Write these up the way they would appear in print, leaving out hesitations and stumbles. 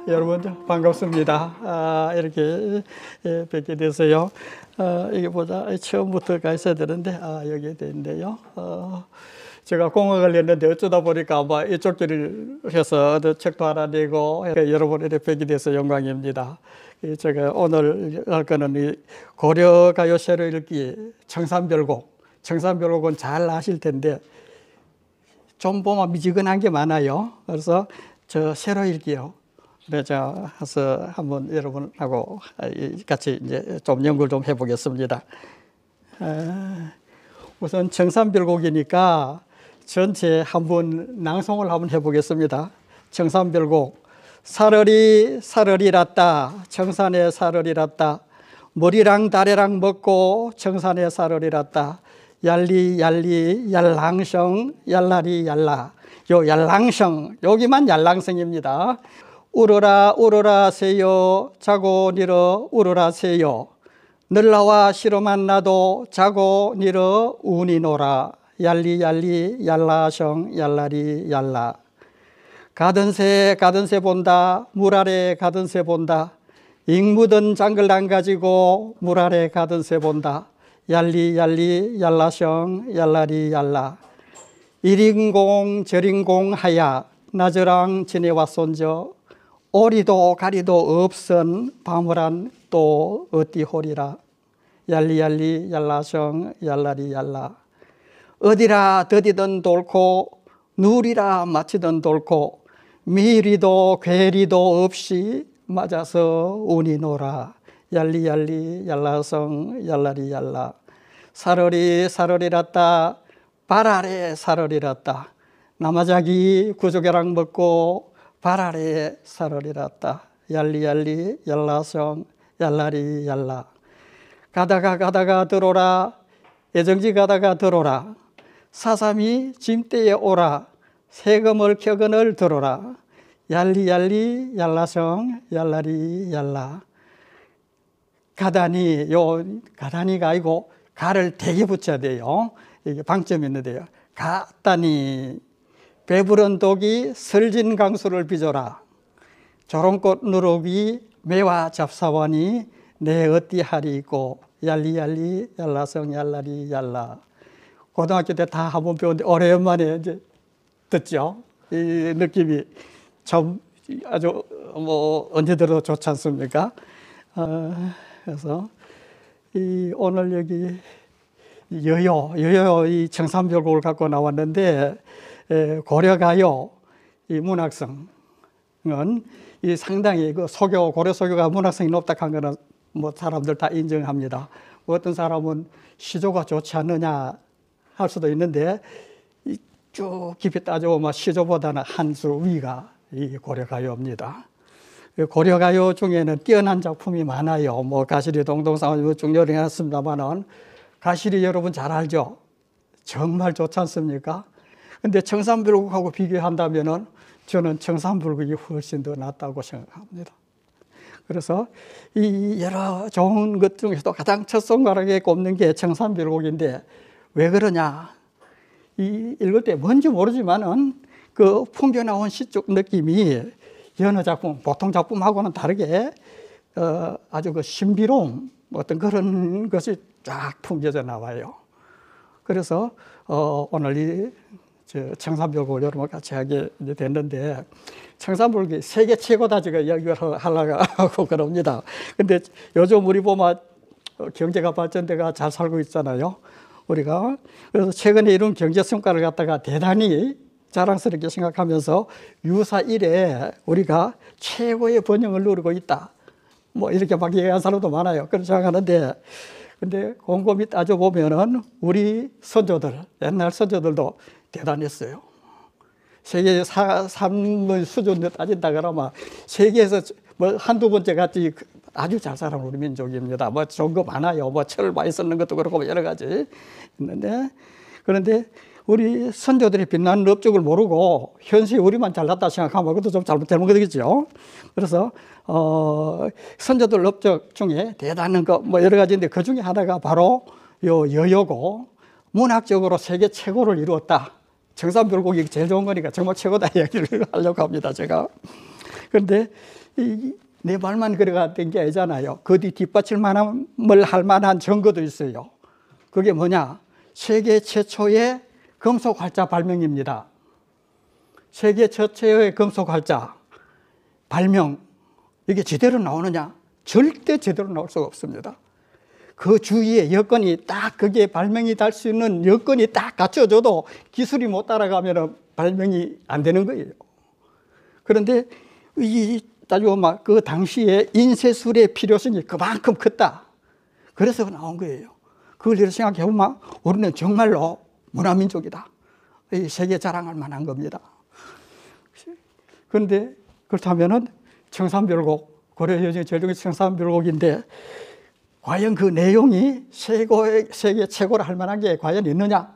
여러분 반갑습니다. 이렇게 뵙게 돼서요. 이게 보자 처음부터 가 있어야 되는데 여기 돼 있는데요. 제가 공학을 했는데 어쩌다 보니까 아마 이쪽 길을 해서 책도 하나 내고 여러분에게 뵙게 돼서 영광입니다. 제가 오늘 할 거는 이 고려가요 새로 읽기 청산별곡. 청산별곡은 잘 아실 텐데 좀 보면 미지근한 게 많아요. 그래서 저 새로 읽기요. 그래서 한번 여러분하고 같이 이제 좀 연구를 좀 해보겠습니다. 우선 청산별곡이니까 전체 한번 낭송을 한번 해보겠습니다. 청산별곡. 사러리 사러리랐다 청산에 사러리랐다 머리랑 다리랑 먹고 청산에 사러리랐다 얄리 얄리 얄랑성 얄라리 얄라. 요 얄랑성 여기만 얄랑성입니다. 울어라 울어라 세요 자고 니러 울어라 세요 늘라와 시로만 나도 자고 니러 우니 노라 얄리 얄리 얄라성 얄라리 얄라. 가던 새 본다 물 아래 가던 새 본다 잉 묻은 장글랑 가지고 물 아래 가던 새 본다 얄리 얄리 얄라성 얄라리 얄라. 이린공 저린공 하야 나저랑 지내왔손저 오리도 가리도 없선 바무란 또 어띠호리라 얄리 얄리 얄라성 얄라리 얄라. 어디라 더디던 돌고 누리라 마치던 돌고 미리도 괴리도 없이 맞아서 운이 노라 얄리 얄리 얄라성 얄라리 얄라. 사러리 사러리랐다 발 아래 사러리랐다 나마자기 구조개랑 먹고 발 아래 사러리랐다 얄리 얄리 얄라성 얄라리 얄라. 가다가 들어라 애정지 가다가 들어라 사삼이 짐대에 오라 세금을 켜건을 들어라 얄리 얄리 얄라성 얄라리 얄라. 가다니 가다니가 아니고 가를 대게 붙여야 돼요. 이게 방점이 있는데요. 가다니 배부른 독이 설진 강수를 빚어라 조롱꽃 누룩이 매와 잡사원이 내 어띠하리 있고 얄리 얄리 얄라성 얄라리 얄라. 고등학교 때 다 한번 배웠는데 오랜만에 이제 듣죠. 이 느낌이 참 아주 언제 들어도 좋지 않습니까? 그래서 오늘 여기 여요 이 청산별곡을 갖고 나왔는데 고려가요 이 문학성은 이 상당히 그 소교 고려 소교가 문학성이 높다 한 거는 사람들 다 인정합니다. 어떤 사람은 시조가 좋지 않느냐 할 수도 있는데 쭉 깊이 따져보면 시조보다는 한 수 위가 이 고려가요입니다. 고려가요 중에는 뛰어난 작품이 많아요. 가시리 동동상을 쭉 요령했습니다만은 가시리 여러분 잘 알죠? 정말 좋지 않습니까? 근데 청산별곡하고 비교한다면은 저는 청산별곡이 훨씬 더 낫다고 생각합니다. 그래서 이 여러 좋은 것 중에서도 가장 첫 손가락에 꼽는 게 청산별곡인데 왜 그러냐? 이 읽을 때 뭔지 모르지만은 그 풍겨 나온 시적 느낌이 여러 작품, 보통 작품하고는 다르게 아주 그 신비로움 어떤 그런 것이 쫙 풍겨져 나와요. 그래서 오늘 이 청산별곡을 여러분 같이 하게 됐는데 청산별곡이 세계 최고다 제가 이야기를 하려고 하고 그럽니다. 근데 요즘 우리 보면 경제가 발전돼가 잘 살고 있잖아요. 우리가 그래서 최근에 이런 경제 성과를 갖다가 대단히 자랑스럽게 생각하면서 유사 이래 우리가 최고의 번영을 누리고 있다. 이렇게 막 얘기하는 사람도 많아요. 그렇게 생각하는데 근데 곰곰이 따져보면은 우리 선조들 옛날 선조들도 대단했어요. 세계 3번 수준으로 따진다 그러면 세계에서 한두 번째 같이 아주 잘 살아온 우리 민족입니다. 좋은 거 많아요. 철을 많이 쓰는 것도 그렇고 여러 가지 있는데 그런데 우리 선조들이 빛나는 업적을 모르고 현실에 우리만 잘났다 생각하면 그것도 좀 잘못된 거겠죠. 그래서 선조들 업적 중에 대단한 거 여러 가지인데 그 중에 하나가 바로 여여고 문학적으로 세계 최고를 이루었다. 청산별곡이 제일 좋은 거니까 정말 최고다 이야기를 하려고 합니다. 제가 그런데 내 말만 그래가 된 게 아니잖아요. 그 뒤 뒷받침을 할 만한 증거도 있어요. 그게 뭐냐? 세계 최초의 금속 활자 발명입니다. 세계 최초의 금속 활자 발명, 이게 제대로 나오느냐? 절대 제대로 나올 수가 없습니다. 그 주위에 여건이 딱 그게 발명이 될 수 있는 여건이 딱 갖춰져도 기술이 못 따라가면 발명이 안 되는 거예요. 그런데 따지고 막 그 당시에 인쇄술의 필요성이 그만큼 컸다. 그래서 나온 거예요. 그걸 이렇게 생각해 보면 우리는 정말로 문화민족이다. 세계 자랑할 만한 겁니다. 그런데 그렇다면은 청산별곡, 고려 여정 제일동의 청산별곡인데 과연 그 내용이 세계 최고로 할 만한 게 과연 있느냐?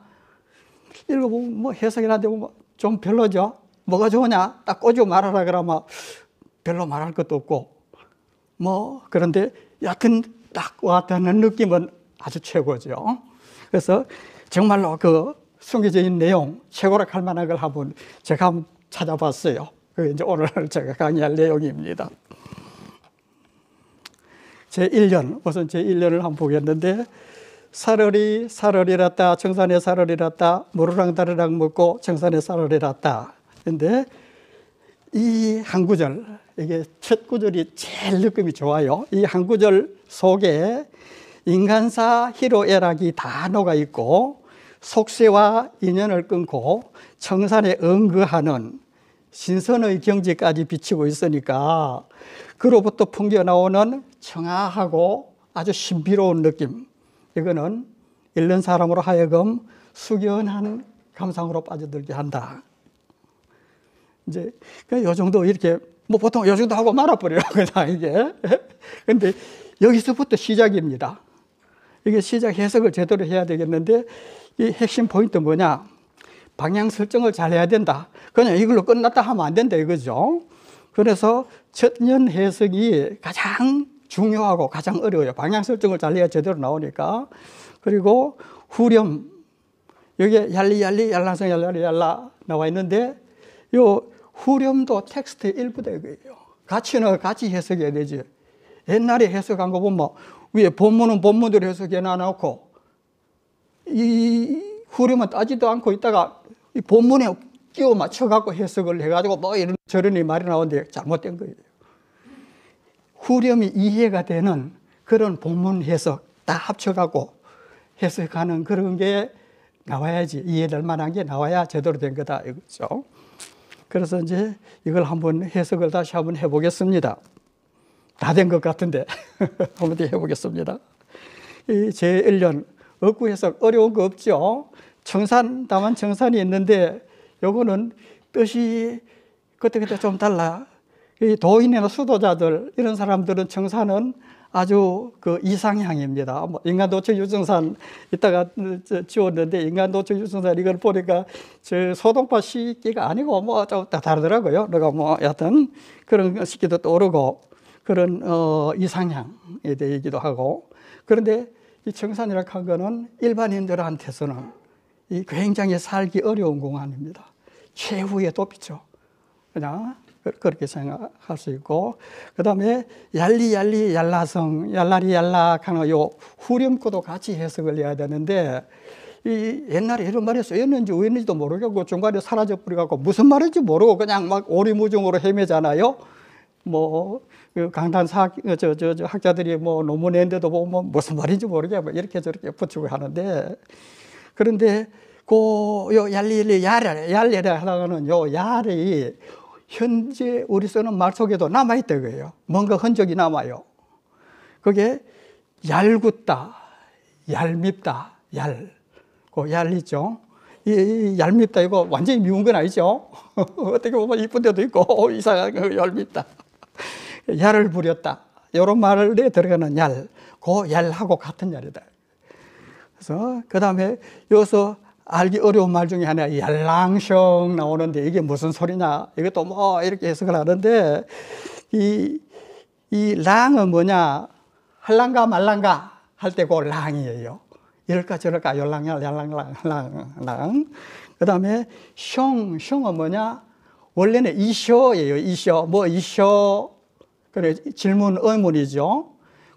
읽어보면 뭐 해석이나 되고 좀 별로죠. 뭐가 좋으냐? 딱 꼬집어 말하라 그러면 별로 말할 것도 없고 뭐 그런데 여하튼 딱 와닿는 느낌은 아주 최고죠. 그래서 정말로 그 숨겨져 있는 내용 최고로 할 만한 걸 제가 한번 찾아봤어요. 그게 이제 오늘 제가 강의할 내용입니다. 제1년, 우선 제1년을 한번 보겠는데 사러리랐다 청산에 사러리랐다 무르랑 다르랑 먹고 청산에 사러리랐다. 근데 이 한 구절, 이게 첫 구절이 제일 느낌이 좋아요. 이 한 구절 속에 인간사 희로애락이 다 녹아 있고 속세와 인연을 끊고 청산에 응거하는 신선의 경지까지 비치고 있으니까 그로부터 풍겨나오는 청아하고 아주 신비로운 느낌, 이거는 읽는 사람으로 하여금 숙연한 감상으로 빠져들게 한다. 이제 요 정도 이렇게 뭐 보통 요 정도 하고 말아버려요, 그냥 이게. 근데 여기서부터 시작입니다. 이게 시작 해석을 제대로 해야 되겠는데 이 핵심 포인트 뭐냐? 방향 설정을 잘 해야 된다. 그냥 이걸로 끝났다 하면 안 된다 이거죠. 그래서 첫년 해석이 가장 중요하고 가장 어려워요. 방향 설정을 잘 해야 제대로 나오니까. 그리고 후렴, 여기에 얄리얄리 얄라성 얄라리 얄라 나와 있는데 요 후렴도 텍스트의 일부다 이거예요. 같이 해석해야 되지. 옛날에 해석한 거 보면 위에 본문은 본문대로 해석해 놔놓고 이 후렴은 따지도 않고 있다가 이 본문에 끼워 맞춰갖고 해석을 해가지고 뭐 이런 저런 말이 나오는데 잘못된 거예요. 후렴이 이해가 되는 그런 본문 해석 다 합쳐갖고 해석하는 그런 게 나와야지, 이해될 만한 게 나와야 제대로 된 거다 이거죠. 그래서 이제 이걸 한번 해석을 다시 한번 해보겠습니다. 다 된 것 같은데 한번 더 해보겠습니다. 이 제1년 어구 해석 어려운 거 없죠. 다만 청산이 있는데 요거는 뜻이 그때그때 좀 달라. 이 도인이나 수도자들 이런 사람들은 청산은 아주 그 이상향입니다. 뭐 인간도처 유증산 이따가 지웠는데 인간도처 유증산 이걸 보니까 저 소동파 시기가 아니고 뭐 좀 다르더라고요. 내가 뭐 여하튼 그런 시기도 떠오르고 그런 이상향에 대해기도 하고. 그런데 이 청산이라고 한 거는 일반인들한테서는 이 굉장히 살기 어려운 공간입니다. 최후의 도피죠. 그냥 그렇게 생각할 수 있고, 그 다음에 얄리얄리 얄라성 얄라리 얄락 하는 요 후렴구도 같이 해석을 해야 되는데 이 옛날에 이런 말이 쓰였는지 왜였는지도 모르겠고 중간에 사라져 버려갖고 무슨 말인지 모르고 그냥 막 오리무중으로 헤매잖아요. 뭐 강단 학자들이 뭐 논문 낸데도 보면 무슨 말인지 모르게 뭐 이렇게 저렇게 붙이고 하는데, 그런데 요 얄리리 얄리라 하다가는 요 얄이 현재 우리 쓰는 말 속에도 남아있다 그래요. 뭔가 흔적이 남아요. 그게 얄궂다, 얄밉다, 그 얄이죠. 이 얄밉다 이거 완전히 미운 건 아니죠. 어떻게 보면 이쁜 데도 있고 이상한 거 얄밉다. 얄을 부렸다. 이런 말에 들어가는 그 얄하고 같은 얄이다. 그래서 그 다음에 여기서 알기 어려운 말 중에 하나 얄랑성 나오는데 이게 무슨 소리냐, 이것도 뭐 이렇게 해석을 하는데 이 랑은 뭐냐, 할랑가 말랑가 할 때 그 랑이에요. 이럴까 저럴까 열랑얄 얄랑랑. 그 다음에 숑은 뭐냐, 원래는 이셔예요. 이셔. 뭐 이셔. 그래 질문 의문이죠.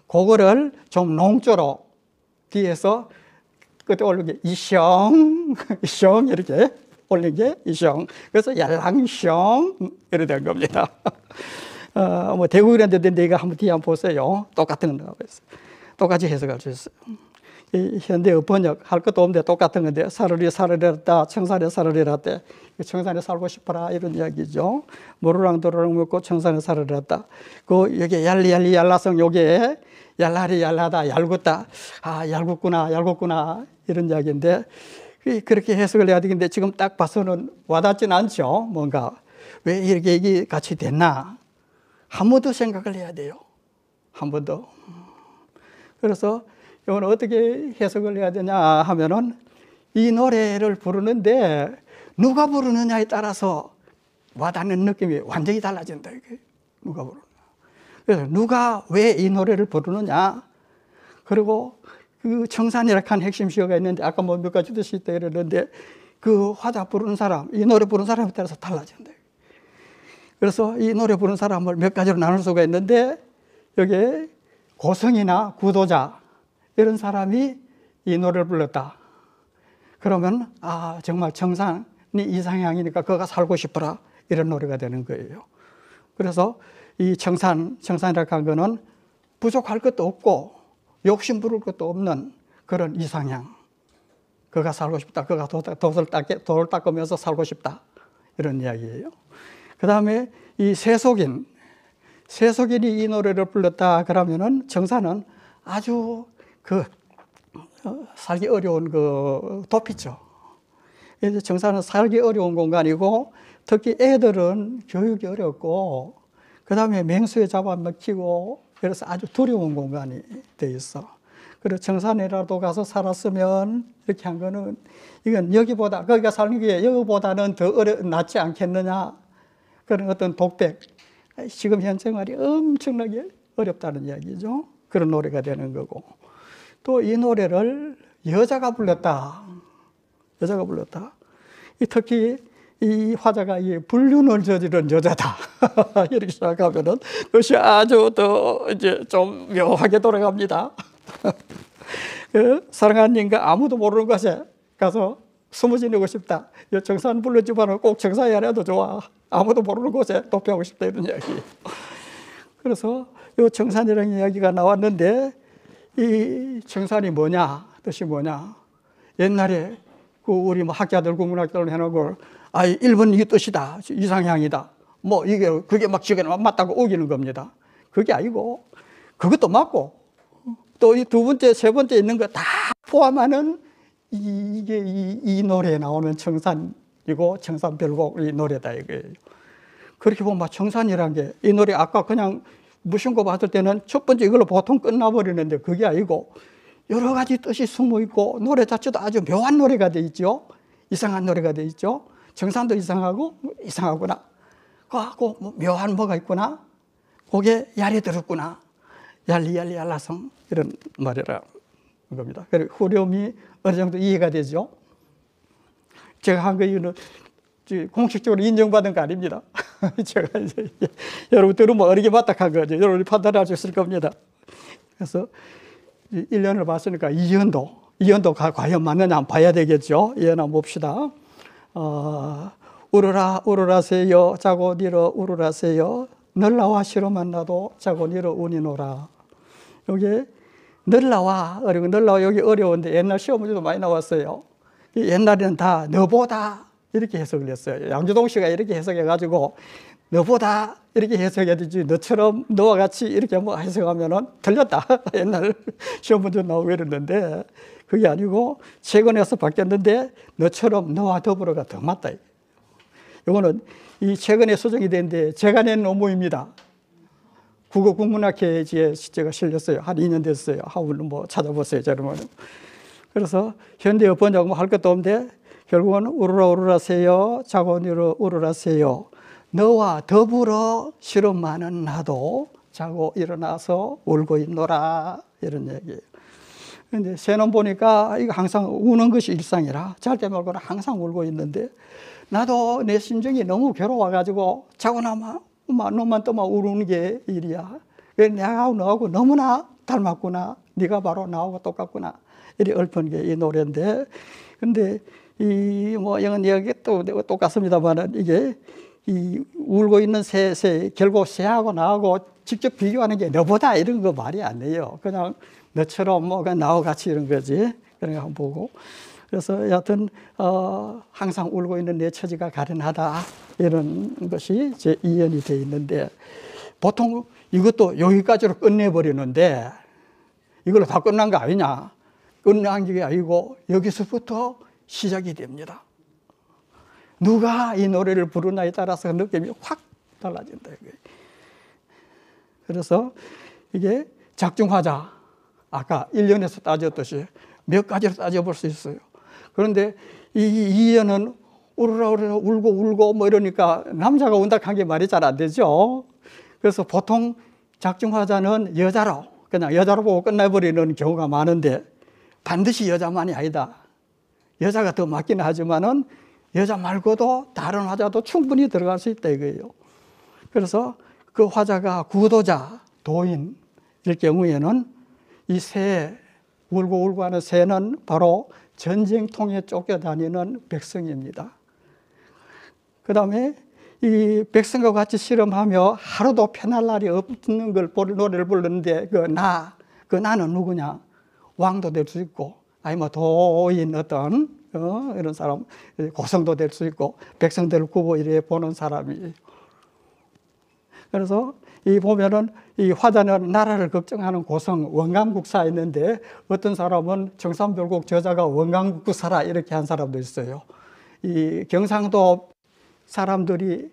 그거를 좀 농조로 뒤에서 끝에 올린 게 이셩, 이셩 이렇게 올린 게 이셩. 그래서 얄랑셩 이렇게 된 겁니다. 뭐 대국이라는 데인데 이거 한번 뒤에 한번 보세요. 똑같은 거라고 했어요. 똑같이 해석할 수 있어요. 이 현대어 번역 할 것도 없는데 똑같은 건데 사르리 사르리랐다 청산에 사르리랐대 청산에 살고 싶어라 이런 이야기죠. 모르랑 도르랑 먹고 청산에 사르리랐다. 그 여기 얄리 얄라성 요게 얄라리 얄라다 얄궂다 아 얄궂구나 이런 이야기인데 그렇게 해석을 해야 되는데 지금 딱 봐서는 와닿진 않죠. 뭔가 왜 이렇게 얘기 같이 됐나 한 번 더 생각을 해야 돼요. 한 번 더. 그래서 이건 어떻게 해석을 해야 되냐 하면은 이 노래를 부르는데 누가 부르느냐에 따라서 와닿는 느낌이 완전히 달라진다. 이게 누가 부르느냐. 그래서 누가 왜 이 노래를 부르느냐. 그리고 그 청산이라고 하는 핵심 시어가 있는데 아까 뭐 몇 가지 뜻이 있다 이랬는데 그 화자 부르는 사람, 이 노래 부르는 사람에 따라서 달라진다. 그래서 이 노래 부르는 사람을 몇 가지로 나눌 수가 있는데 여기에 고성이나 구도자 이런 사람이 이 노래를 불렀다. 그러면 아 정말 청산이 이상향이니까 그가 살고 싶어라 이런 노래가 되는 거예요. 그래서 이 청산이라고 한 거는 부족할 것도 없고 욕심 부릴 것도 없는 그런 이상향. 그가 살고 싶다. 그가 돌을 닦으면서 살고 싶다. 이런 이야기예요. 그 다음에 이 세속인이 이 노래를 불렀다 그러면은 청산은 아주 살기 어려운 도피죠. 그래서 청산은 살기 어려운 공간이고 특히 애들은 교육이 어렵고 그 다음에 맹수에 잡아먹히고 그래서 아주 두려운 공간이 돼 있어. 그래서 청산이라도 가서 살았으면 이렇게 한 거는 이건 거기가 사는 게 여기보다는 더 낫지 않겠느냐. 그런 어떤 독백. 지금 현 생활이 엄청나게 어렵다는 이야기죠. 그런 노래가 되는 거고. 또 이 노래를 여자가 불렀다. 특히 이 화자가 이 불륜을 저지른 여자다. 이렇게 생각하면은 그것이 아주 더 이제 좀 묘하게 돌아갑니다. 사랑하는 님과 아무도 모르는 곳에 가서 숨어 지내고 싶다. 청산 불러주면 꼭 청산이 아니라도 좋아. 아무도 모르는 곳에 도피하고 싶다 이런 이야기. 그래서 이 청산이라는 이야기가 나왔는데 이 청산이 뭐냐, 뜻이 뭐냐. 옛날에 우리 학자들, 국문학자들 해놓고, 일본 이 뜻이다, 이상향이다. 뭐 그게 막 지금 맞다고 우기는 겁니다. 그게 아니고, 그것도 맞고, 또 이 두 번째, 세 번째 있는 거 다 포함하는 이 노래에 나오는 청산이고, 청산별곡 이 노래다 이거예요. 그렇게 보면 청산이란 게, 이 노래 아까 그냥 무슨 거 봤을 때는 첫 번째 이걸로 보통 끝나버리는데 그게 아니고 여러 가지 뜻이 숨어 있고 노래 자체도 아주 묘한 노래가 돼 있죠. 이상한 노래가 돼 있죠. 청산도 이상하구나. 그하고 뭐 묘한 뭐가 있구나. 그게 야리 들었구나. 얄라성 이런 말이라는 겁니다. 그리고 후렴이 어느 정도 이해가 되죠. 제가 한 거 이거는 공식적으로 인정받은 거 아닙니다. 제가 이제 여러분 들으면 어리게 맞닥한 거죠. 여러분이 판단할 수 있을 겁니다. 그래서 1년을 봤으니까 이연도가 과연 맞느냐 한번 봐야 되겠죠. 이연 한번 봅시다. 우르라세요 자고 니러 우르라세요 널 나와 싫어 만나도 자고 니러 운이노라. 여기 널 나와 여기 어려운데 옛날 시험 문제도 많이 나왔어요. 옛날에는 다 너보다 이렇게 해석을 했어요. 양주동 씨가 이렇게 해석해가지고 너보다 이렇게 해석해야 되지 너처럼 너와 같이 이렇게 뭐 해석하면은 틀렸다. 옛날 시험 문제 나오고 이랬는데 그게 아니고 최근에서 바뀌었는데 너처럼 너와 더불어가 더 맞다. 이거는 이 최근에 수정이 됐는데 제가 낸 논문입니다. 국어 국문학회에 제가 실렸어요. 한 2년 됐어요. 한번 뭐 찾아보세요. 저러면. 그래서 현대어 번역 뭐 할 것도 없는데 결국은 우르라세요 자고 니러 우르라세요 너와 더불어 시름 많은 나도 자고 일어나서 울고 있노라 이런 얘기예요. 그런데 새놈 보니까 이거 항상 우는 것이 일상이라 잘 때 말고는 항상 울고 있는데 나도 내 심정이 너무 괴로워가지고 자고 나면 너만 또만 우는 게 일이야. 내가 너하고 너무나 닮았구나. 네가 바로 나하고 똑같구나. 이렇게 읊은 게 이 노래인데, 근데 이 영은 이야기 또 똑같습니다만은 이게 이 울고 있는 새 결국 새하고 나하고 직접 비교하는 게 너보다 이런 거 말이 안 돼요. 그냥 너처럼 그냥 나하고 같이 이런 거지. 그런 거 한번 보고. 그래서 여하튼 항상 울고 있는 내 처지가 가련하다 이런 것이 제 이연이 되어 있는데, 보통 이것도 여기까지로 끝내버리는데 이걸로 다 끝난 거 아니냐. 끝난 게 아니고 여기서부터 시작이 됩니다. 누가 이 노래를 부르냐에 따라서 느낌이 확 달라진다. 그래서 이게 작중화자, 아까 1년에서 따졌듯이 몇 가지로 따져볼 수 있어요. 그런데 이 이연은 울으라 울고 뭐 이러니까 남자가 운다 한 게 말이 잘 안 되죠. 그래서 보통 작중화자는 여자로 그냥 여자로 보고 끝나버리는 경우가 많은데, 반드시 여자만이 아니다. 여자가 더 맞기는 하지만은 여자 말고도 다른 화자도 충분히 들어갈 수 있다 이거예요. 그래서 그 화자가 구도자, 도인일 경우에는 이 새, 울고 하는 새는 바로 전쟁통에 쫓겨다니는 백성입니다. 그 다음에 이 백성과 같이 실험하며 하루도 편할 날이 없는 걸 노래를 부르는데 그 나는 누구냐? 왕도 될 수 있고, 아니 뭐 도인 어떤 이런 사람, 고성도 될 수 있고, 백성들을 구보 이래 보는 사람이에요. 그래서 이 보면은 이 화자는 나라를 걱정하는 고성 원감국사에 있는데, 어떤 사람은 정삼별곡 저자가 원감국사라 이렇게 한 사람도 있어요. 이 경상도 사람들이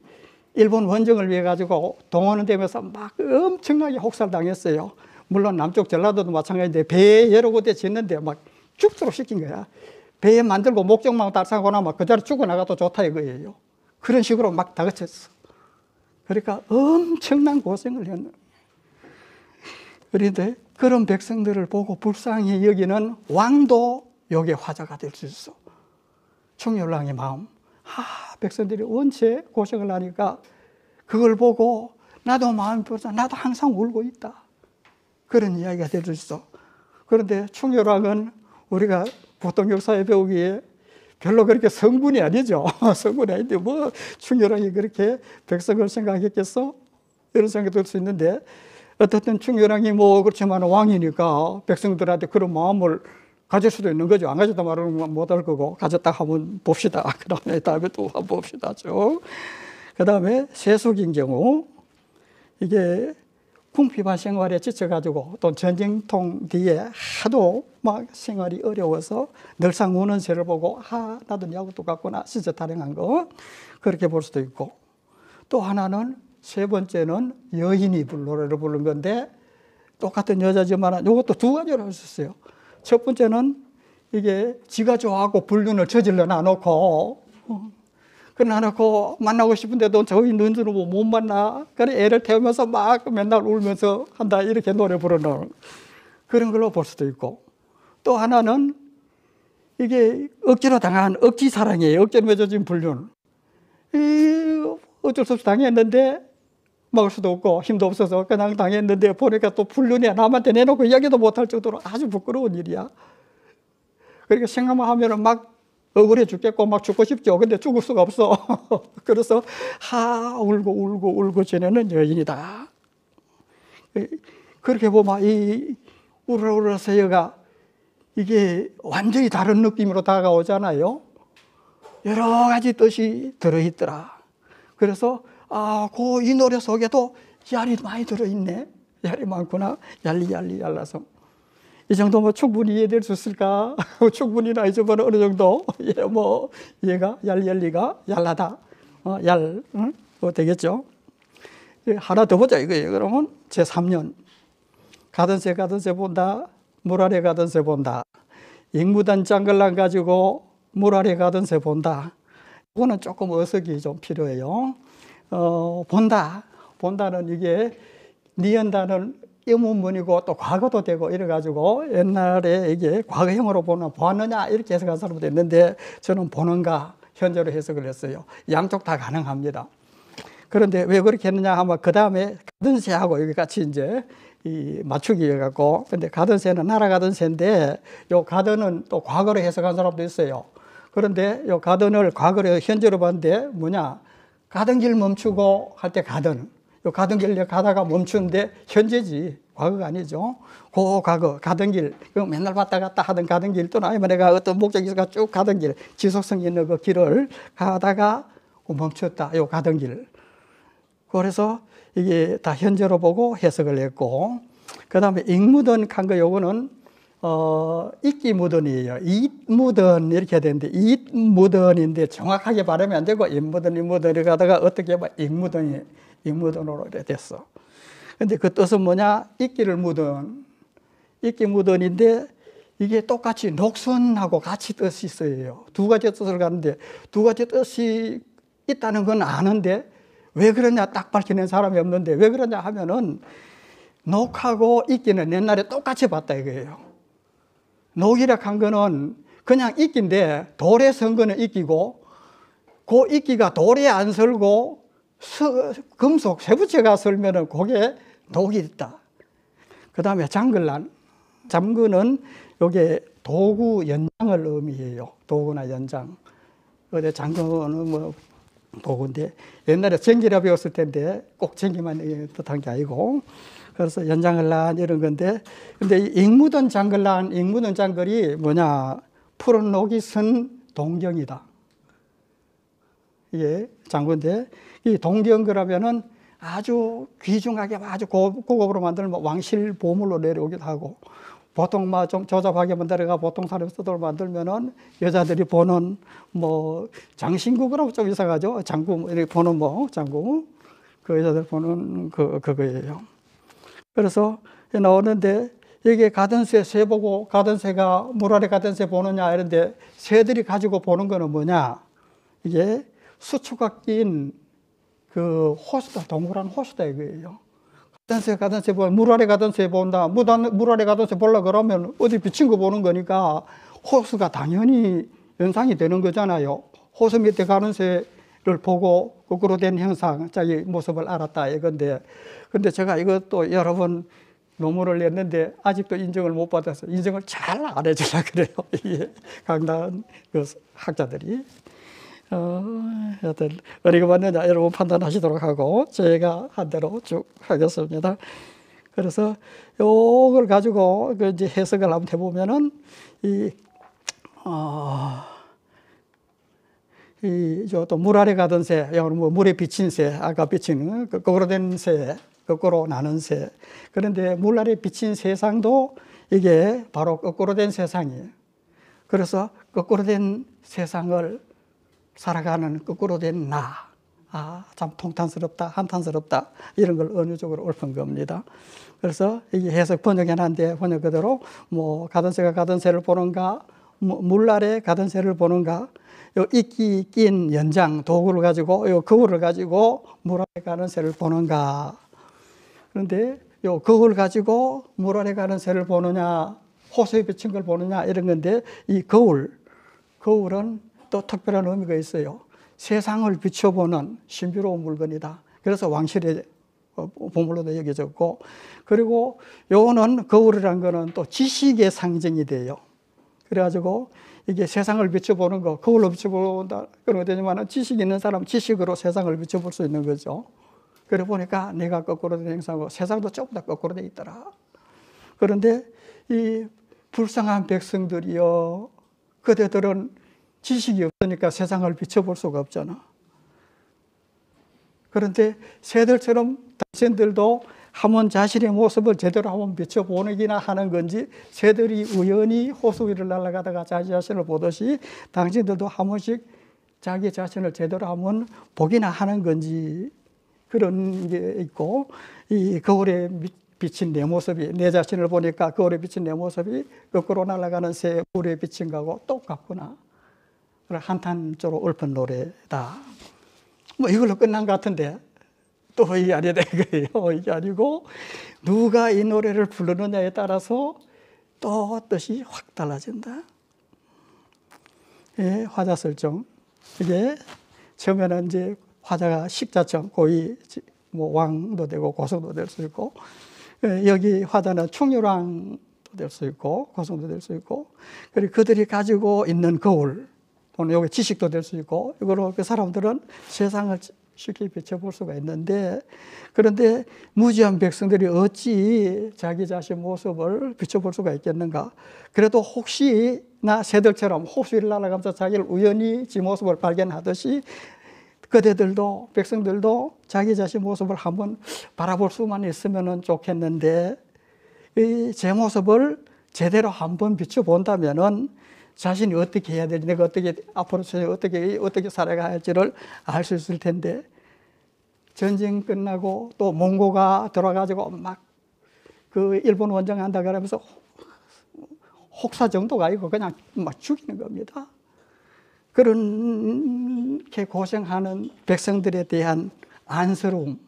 일본 원정을 위해 가지고 동원되면서 막 엄청나게 혹살당했어요. 물론 남쪽 전라도도 마찬가지인데 배에 여러 군데 짓는데 막 죽도록 시킨 거야. 배에 만들고 목적만 달성하고 나면 그 자리 죽어나가도 좋다 이거예요. 그런 식으로 막 다그쳤어. 그러니까 엄청난 고생을 했는. 그런데 그런 백성들을 보고 불쌍히 여기는 왕도 요게 화자가 될 수 있어. 충렬왕의 마음. 백성들이 원체 고생을 하니까 그걸 보고 나도 마음이 불쌍해. 나도 항상 울고 있다. 그런 이야기가 될 수 있어. 그런데 충렬왕은 우리가 보통 역사에 배우기에 별로 그렇게 성분이 아니죠. 성분이 아닌데 뭐 충렬왕이 그렇게 백성을 생각했겠어? 이런 생각이 들 수 있는데, 어떻든 충렬왕이 뭐 그렇지만 왕이니까 백성들한테 그런 마음을 가질 수도 있는 거죠. 안 가졌다 말하면 못할 거고, 가졌다 하면 봅시다. 그 다음에 또 한번 봅시다. 그 다음에 세속인 경우, 이게 궁핍한 생활에 지쳐가지고 또 전쟁통 뒤에 하도 막 생활이 어려워서 늘상 우는 새를 보고 나도 니하고 똑같구나 진짜 타령한 거, 그렇게 볼 수도 있고, 또 하나는 세 번째는 여인이 노래를 부른 건데 똑같은 여자지만 이것도 두 가지로 할 수 있어요. 첫 번째는 이게 지가 좋아하고 불륜을 저질러 놔놓고 놔놓고 만나고 싶은데도 저희 눈으로 못 만나. 그래 애를 태우면서 막 맨날 울면서 한다 이렇게 노래 부르는 그런 걸로 볼 수도 있고, 또 하나는 이게 억지로 당한 억지 사랑이에요. 억지로 맺어진 불륜. 어쩔 수 없이 당했는데 막을 수도 없고 힘도 없어서 그냥 당했는데 보니까 또 불륜이야. 남한테 내놓고 이야기도 못할 정도로 아주 부끄러운 일이야. 그러니까 생각만 하면은 막 억울해 죽겠고 막 죽고 싶죠. 근데 죽을 수가 없어. 그래서 울고 지내는 여인이다. 그렇게 보면 이 우러우러 새여가 이게 완전히 다른 느낌으로 다가오잖아요. 여러 가지 뜻이 들어있더라. 그래서 이 노래 속에도 야리 많이 들어있네. 야리 많구나. 얄라서. 이 정도면 충분히 이해될 수 있을까? 충분히나 이제는 어느 정도 얘가 얄리가 얄라다. 되겠죠? 하나 더 보자 이거예요. 그러면 제3년 가던 새 본다. 물 아래 가던 새 본다. 익무단 장글랑 가지고 물 아래 가던 새 본다. 이거는 조금 어석이 좀 필요해요. 본다는 이게 니은다는 의문문이고 또 과거도 되고 이래가지고 옛날에 이게 과거형으로 보느냐 이렇게 해석한 사람도 있는데, 저는 보는가 현재로 해석을 했어요. 양쪽 다 가능합니다. 그런데 왜 그렇게 했느냐 하면 그 다음에 가던 새하고 여기 같이 이제 이 맞추기 해갖고, 근데 가던 새는 날아가던 새인데, 요 가던은 또 과거로 해석한 사람도 있어요. 그런데 요 가던을 과거로 현재로 봤는데 뭐냐, 가던 길 멈추고 할 때 가던, 요 가던 길 가다가 멈추는데 현재지 과거가 아니죠. 그 과거 가던 길, 그 맨날 왔다 갔다 하던 가던 길, 또는 아니면 내가 어떤 목적이 있어가 쭉 가던 길, 지속성 있는 그 길을 가다가 멈췄다, 요 가던 길. 그래서 이게 다 현재로 보고 해석을 했고, 그 다음에 익무던 칸거 요거는 익기 무던이에요. 잇무던 이렇게 해야 되는데, 잇무던인데 정확하게 발음이 안 되고 잇무던 이렇게 가다가 어떻게 보면 익무던으로 이렇게 됐어. 근데 그 뜻은 뭐냐, 익기를 무던, 익기 무던인데 이게 똑같이 녹선하고 같이 뜻이 있어요. 두 가지 뜻을 가는데, 두 가지 뜻이 있다는 건 아는데 왜 그러냐 딱 밝히는 사람이 없는데, 왜 그러냐 하면은 녹하고 익기는 옛날에 똑같이 봤다 이거예요. 녹이라 한 거는 그냥 익기인데 돌에 선 거는 익기고, 그 익기가 돌에 안 설고 금속 쇠붙이가 설면은 그게 녹이 있다. 그 다음에 장글란, 잠그는 요게 도구 연장을 의미해요. 도구나 연장. 근데 장구는 뭐 도구인데, 옛날에 전기라 배웠을 텐데 꼭 전기만 뜻한 게 아니고, 그래서 연장을란 이런 건데, 근데 익무던 장글란, 익무던 장글이 뭐냐, 푸른 녹이 선 동경이다. 이게 장구인데, 이 동경 그러면은 아주 귀중하게 아주 고급으로 만들면 왕실 보물로 내려오기도 하고, 보통 막 좀 조잡하게 만들어가 보통 사람 쓰도록 만들면은 여자들이 보는 뭐 장신구라고 좀 이상하죠. 장구 이렇게 보는 뭐 장구, 그 여자들 보는 그거예요. 그래서 나오는데 여기에 가던 새 보고, 가던 새가 물 아래 가던 새 보느냐 이런데, 새들이 가지고 보는 거는 뭐냐, 이게 수초가 낀 그 호수다, 동그란 호수다 이거예요. 가던 새 보면, 물 아래 가던 새 본다. 물 아래 가던 새 보려고 그러면 어디 비친 거 보는 거니까 호수가 당연히 연상이 되는 거잖아요. 호수 밑에 가는 새를 보고 거꾸로 된 형상, 자기 모습을 알았다 이건데, 근데 제가 이것도 여러 번 논문을 냈는데 아직도 인정을 못 받아서 인정을 잘 안 해주려고 그래요. 이게 강단 그 학자들이. 여튼 어디가 맞느냐 여러분 판단하시도록 하고, 제가 한 대로 쭉 하겠습니다. 그래서 요걸 가지고 그 이제 해석을 한번 해보면은, 또 물 아래 가던 새, 뭐 물에 비친 새, 아까 비친 거꾸로 된 새, 거꾸로 나는 새. 그런데 물 아래 비친 세상도 이게 바로 거꾸로 된 세상이에요. 그래서 거꾸로 된 세상을 살아가는 거꾸로 된 나, 참 통탄스럽다, 한탄스럽다, 이런 걸 은유적으로 읊은 겁니다. 그래서 이게 해석 번역해놨는데, 번역 그대로 뭐 가던 새가 가던 새를 보는가, 물 아래 가던 새를 보는가, 요 익기 낀 연장 도구를 가지고, 요 거울을 가지고 물 아래 가는 새를 보는가. 그런데 요 거울 가지고 물 아래 가는 새를 보느냐, 호수에 비친 걸 보느냐 이런 건데, 이 거울은 또 특별한 의미가 있어요. 세상을 비춰보는 신비로운 물건이다. 그래서 왕실의 보물로도 여겨졌고, 그리고 요거는 거울이라는 거는 또 지식의 상징이 돼요. 그래가지고 이게 세상을 비춰보는 거, 거울로 비춰본다. 그런 거 되지만 지식 있는 사람 지식으로 세상을 비춰볼 수 있는 거죠. 그래 보니까 내가 거꾸로 된 행사고 세상도 조금 다 거꾸로 돼 있더라. 그런데 이 불쌍한 백성들이요, 그대들은 지식이 없으니까 세상을 비춰볼 수가 없잖아. 그런데 새들처럼 당신들도 한번 자신의 모습을 제대로 한번 비춰보기나 하는 건지, 새들이 우연히 호수 위를 날아가다가 자기 자신을 보듯이 당신들도 한 번씩 자기 자신을 제대로 한번 보기나 하는 건지, 그런 게 있고, 이 거울에 비친 내 모습이, 내 자신을 보니까 거울에 비친 내 모습이 거꾸로 날아가는 새 물에 비친 거하고 똑같구나. 한탄조로 읊은 노래다. 뭐 이걸로 끝난 것 같은데, 또 이게 아니다 이거예요. 이게 아니고 누가 이 노래를 부르느냐에 따라서 또 뜻이 확 달라진다. 예, 화자설정. 이게 처음에는 이제 화자가 십자청, 고위 뭐 왕도 되고 고성도 될 수 있고, 여기 화자는 충율왕도 될 수 있고 고성도 될 수 있고, 그리고 그들이 가지고 있는 거울 또는 여기 지식도 될 수 있고, 이거로 그 사람들은 세상을 쉽게 비춰볼 수가 있는데, 그런데 무지한 백성들이 어찌 자기 자신 모습을 비춰볼 수가 있겠는가? 그래도 혹시나 새들처럼 호수를 날아가면서 자기를 우연히 지 모습을 발견하듯이 그대들도, 백성들도 자기 자신 모습을 한번 바라볼 수만 있으면 좋겠는데, 이 제 모습을 제대로 한번 비춰본다면은 자신이 어떻게 해야 되지, 내가 어떻게 앞으로 어떻게 살아가야 할지를 알 수 있을 텐데, 전쟁 끝나고 또 몽고가 들어가지고 막 그 일본 원정한다 그러면서 혹사 정도가 아니고 그냥 막 죽이는 겁니다. 그렇게 고생하는 백성들에 대한 안쓰러움,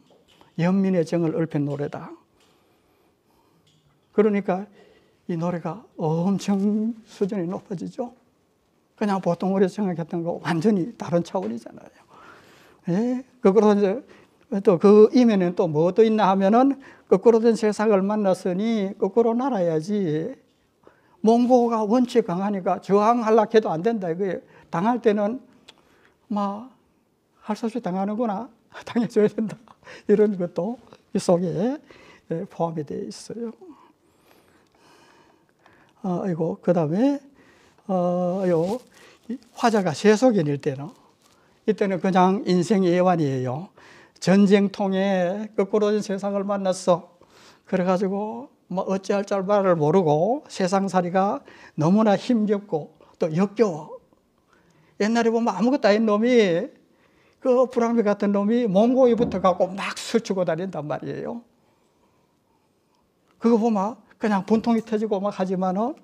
연민의 정을 읊은 노래다. 그러니까 이 노래가 엄청 수준이 높아지죠. 그냥 보통 우리가 생각했던 거 완전히 다른 차원이잖아요. 예? 거꾸로 이제 또 그 이면에는 또 뭐 또 있나 하면은, 거꾸로 된 세상을 만났으니 거꾸로 날아야지. 몽고가 원체 강하니까 저항하려고 해도 안 된다 이거예요. 당할 때는 막 할 수 없이 당하는구나, 당해줘야 된다, 이런 것도 이 속에 포함이 되어 있어요. 이거 그 다음에 요 화자가 세속인일 때는, 이때는 그냥 인생 예완이에요. 전쟁통에 거꾸로 된 세상을 만났어. 그래가지고 뭐 어찌할 줄 바를 모르고 세상살이가 너무나 힘겹고 또 역겨워. 옛날에 보면 아무것도 아닌 놈이, 그 불황비 같은 놈이 몽고에 붙어갖고 막 스치고 다닌단 말이에요. 그거 보면 그냥 분통이 터지고 막 하지만은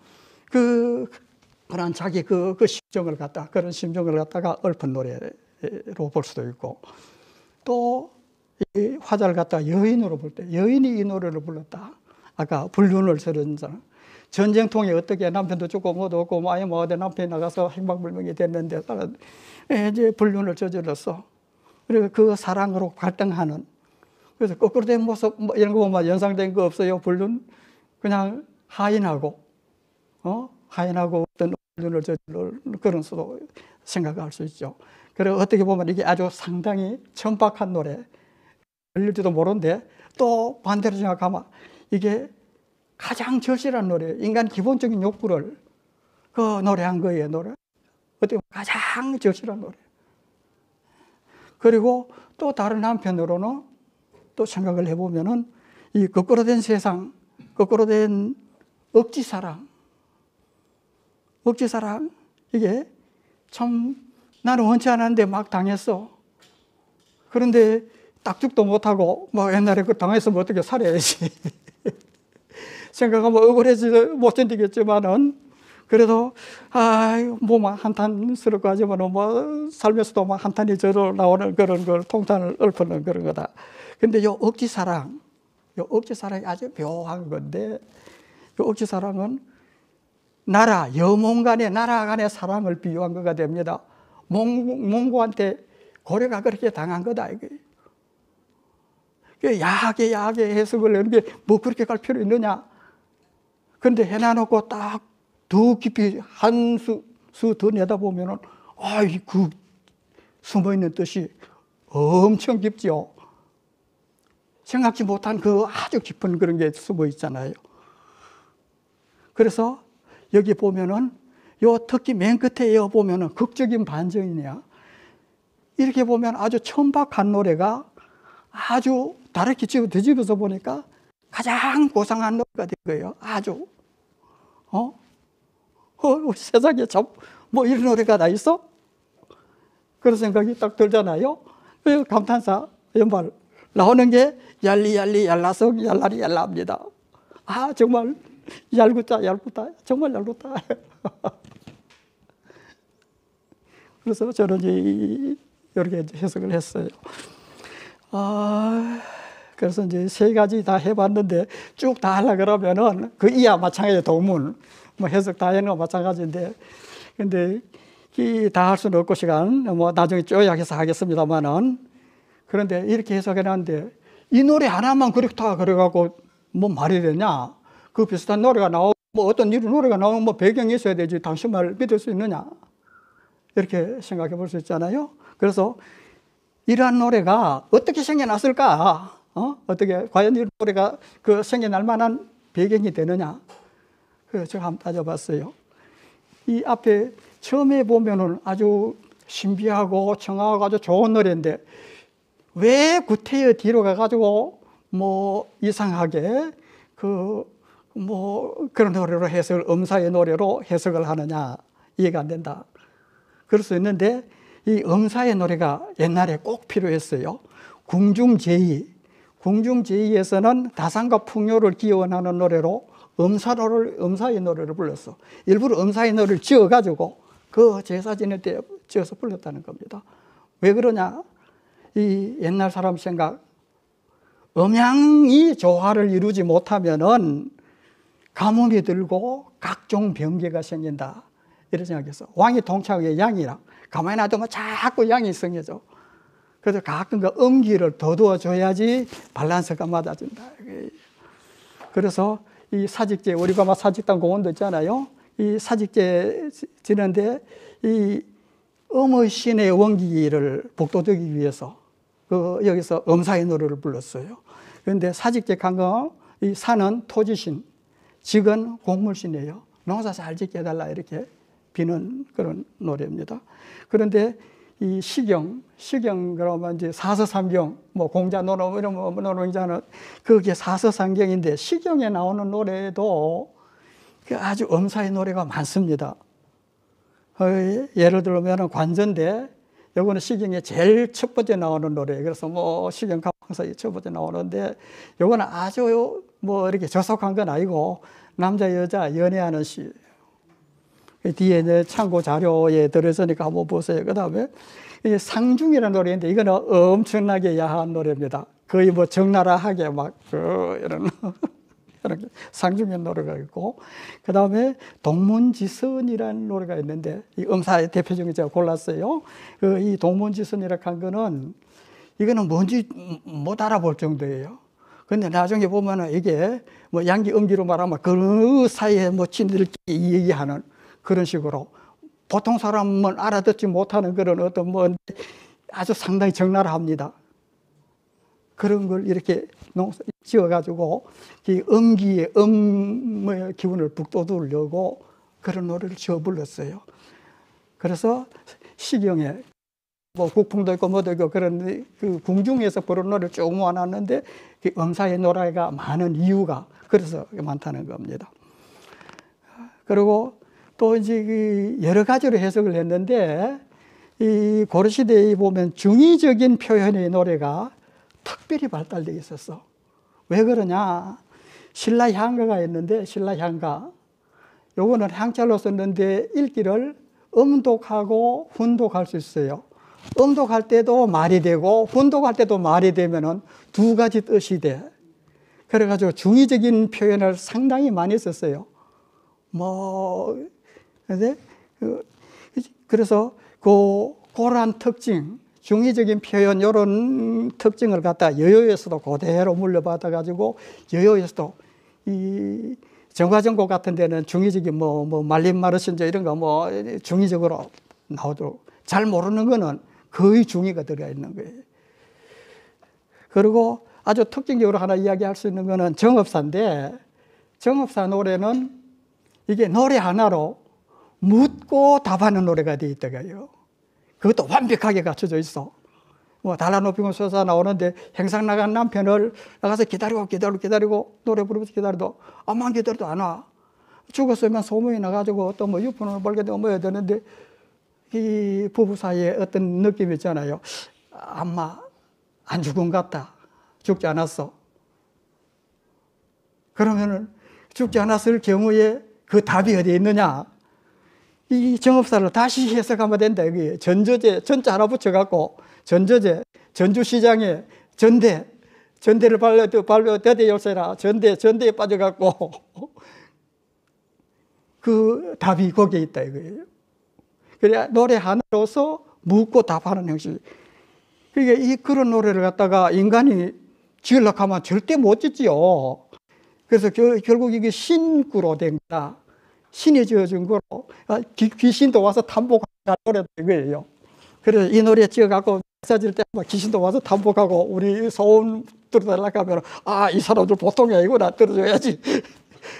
그런 자기 그 심정을 갖다, 그런 심정을 갖다가 읊은 노래로 볼 수도 있고, 또 이 화자를 갖다가 여인으로 볼 때, 여인이 이 노래를 불렀다. 아까 불륜을 저런 사람, 전쟁통에 어떻게 남편도 죽고 뭐도 없고 뭐 아예 뭐 어디 남편이 나가서 행방불명이 됐는데 이제 불륜을 저질렀어. 그리고 그 사랑으로 갈등하는, 그래서 거꾸로 된 모습 뭐 이런 거 보면 연상된 거 없어요. 불륜 그냥 하인하고 어떤 불륜을 저질러, 그런 수도 생각할 수 있죠. 그리고 어떻게 보면 이게 아주 상당히 천박한 노래, 들릴지도 모르는데, 또 반대로 생각하면 이게 가장 절실한 노래, 인간 기본적인 욕구를 그 노래한 거예요. 노래 어떻게 보면 가장 절실한 노래. 그리고 또 다른 한편으로는 또 생각을 해보면은, 이 거꾸로 된 세상, 거꾸로 된 억지사랑, 이게 참 나는 원치 않았는데 막 당했어. 그런데 딱죽도 못하고 뭐 옛날에 그 당했으면 어떻게 살아야지 생각하면 억울해지 못 견디겠지만은, 그래도 뭐 막 한탄스럽고 하지만은 뭐 살면서도 막 한탄이 저러 나오는 그런 걸 통탄을 읊는 그런 거다. 근데 요 억지사랑이 아주 묘한 건데, 요 억지사랑은 여몽 간의 나라 간의 사랑을 비유한 거가 됩니다. 몽고한테 고려가 그렇게 당한 거다 이거예요. 야하게 해석을 하는 게 뭐 그렇게 갈 필요 있느냐. 그런데 해놔놓고 딱 더 깊이 한 수 더 내다보면은, 그 숨어있는 뜻이 엄청 깊죠. 생각지 못한 그 아주 깊은 그런 게 숨어 있잖아요. 그래서 여기 보면은, 특히 맨 끝에 이어 보면은 극적인 반전이냐. 이렇게 보면 아주 천박한 노래가 아주 다르게 뒤집어서 보니까 가장 고상한 노래가 된 거예요. 아주. 세상에 참, 뭐 이런 노래가 다 있어? 그런 생각이 딱 들잖아요. 감탄사 연발 나오는 게 얄리 얄라성 얄라리 얄라입니다. 정말 얄궂다 정말 얄궂다. 그래서 저는 이렇게 해석을 했어요. 그래서 이제 세 가지 다 해봤는데, 쭉 다 하려고 그러면은 그 이하 마찬가지예요. 동문 뭐 해석 다 하는 거 마찬가지인데, 근데 다 할 수는 없고 시간 뭐 나중에 쪼약해서 하겠습니다만은, 그런데 이렇게 해석해 놨는데 이 노래 하나만 그렇다 그래갖고 뭐 말이 되냐? 그 비슷한 노래가 나오고 뭐 어떤 이런 노래가 나오면 뭐 배경이 있어야 되지 당신 말 믿을 수 있느냐? 이렇게 생각해 볼 수 있잖아요. 그래서 이러한 노래가 어떻게 생겨났을까? 어떻게 과연 이 노래가 그 생겨날 만한 배경이 되느냐? 그래서 제가 한번 따져봤어요. 이 앞에 처음에 보면은 아주 신비하고 청아하고 아주 좋은 노래인데 왜 구태여 뒤로 가가지고 뭐 이상하게 뭐 그런 노래로 해석을, 음사의 노래로 해석을 하느냐, 이해가 안 된다. 그럴 수 있는데 이 음사의 노래가 옛날에 꼭 필요했어요. 궁중제의에서는 다산과 풍요를 기원하는 노래로 음사의 노래를 불렀어. 일부러 음사의 노래를 지어가지고 그 제사 지낼 때 지어서 불렀다는 겁니다. 왜 그러냐? 이 옛날 사람 생각, 음양이 조화를 이루지 못하면은 가뭄이 들고 각종 병기가 생긴다, 이런 생각했어. 왕이 동창의 양이라 가만히 놔두면 자꾸 양이 생겨져. 그래서 가끔 그 음기를 더두어 줘야지 밸런스가 맞아진다. 그래서 이 사직제, 우리가 막 사직당 공원도 있잖아요. 이 사직제 지는데 이 음의 신의 원기를 복돋우기 위해서 여기서 음사의 노래를 불렀어요. 그런데 사직제 강강, 이 산은 토지신, 직은 곡물신이에요. 농사 잘 짓게 해달라 이렇게 비는 그런 노래입니다. 그런데 이 시경 그러면 이제 사서삼경, 뭐 공자 노노 이런 뭐 노노자는 그게 사서삼경인데 시경에 나오는 노래도 아주 음사의 노래가 많습니다. 예를 들면 관전대, 요거는 시경에 제일 첫 번째 나오는 노래. 그래서 뭐 시경 강사에 첫 번째 나오는데 요거는 아주 뭐 이렇게 저속한 건 아니고 남자 여자 연애하는 시. 뒤에 이제 참고 자료에 들어있으니까 한번 보세요. 그 다음에 상중이라는 노래인데 이거는 엄청나게 야한 노래입니다. 거의 뭐 적나라하게 막 이런 이렇게 상중의 노래가 있고, 그 다음에 동문지선이라는 노래가 있는데 이 음사의 대표적인 제가 골랐어요. 이 동문지선이라고 한 거는 이거는 뭔지 못 알아볼 정도예요. 근데 나중에 보면은 이게 뭐 양기 음기로 말하면 그 사이에 뭐 친들끼리 얘기하는 그런 식으로 보통 사람은 알아듣지 못하는 그런 어떤 뭐 아주 상당히 적나라합니다. 그런 걸 이렇게 지어가지고 이 음기의 음의 기운을 북돋우려고 그런 노래를 지어 불렀어요. 그래서 시경에 뭐 국풍도 있고 뭐도 있고 그런 그 궁중에서 부른 노래를 쭉 모아놨는데 그 음사의 노래가 많은 이유가 그래서 많다는 겁니다. 그리고 또 이제 그 여러 가지로 해석을 했는데 이 고려시대에 보면 중의적인 표현의 노래가 특별히 발달되어 있었어. 왜 그러냐? 신라향가가 있는데 신라향가 요거는 향찰로 썼는데 읽기를 음독하고 훈독할 수 있어요. 음독할 때도 말이 되고 훈독할 때도 말이 되면은 두 가지 뜻이 돼. 그래가지고 중의적인 표현을 상당히 많이 썼어요. 그래서 그런 특징, 중의적인 표현 이런 특징을 갖다 여요에서도 그대로 물려받아가지고 여요에서도 이 정화정곡 같은 데는 중의적인 뭐 말림마르신저 이런 거 뭐 중의적으로 나오도록 잘 모르는 거는 거의 중의가 들어가 있는 거예요. 그리고 아주 특징적으로 하나 이야기할 수 있는 거는 정업사인데 정업사 노래는 이게 노래 하나로 묻고 답하는 노래가 되어 있다고요. 그것도 완벽하게 갖춰져 있어. 뭐 달라 높이고 솟아 나오는데 행상 나간 남편을 나가서 기다리고 노래 부르면서 기다려도 암만 기다려도 안 와. 죽었으면 소문이 나가지고 또 뭐 유품을 벌게 되고 뭐 해야 되는데 이 부부 사이에 어떤 느낌이 있잖아요. 아마 안 죽은 것 같다. 죽지 않았어. 그러면은 죽지 않았을 경우에 그 답이 어디에 있느냐? 이 정업사를 다시 해석하면 된다. 여기 전저제, 전자 하나 붙여갖고 전저제, 전주시장에 전대를 발려 대대 열쇠라 전대에 빠져갖고 그 답이 거기에 있다 이거예요. 그래 노래 하나로서 묻고 답하는 형식. 그러니까 그런 노래를 갖다가 인간이 지으려고 하면 절대 못 짓지요. 그래서 결국 이게 신구로 된 거다. 신이 지어준 거로 귀신도 와서 탐복하는 노래도 이거예요. 그래서 이 노래 지어갖고 사질 때 귀신도 와서 탐복하고 우리 소음 들어달라고 하면 이 사람들 보통이 아니구나 들어줘야지.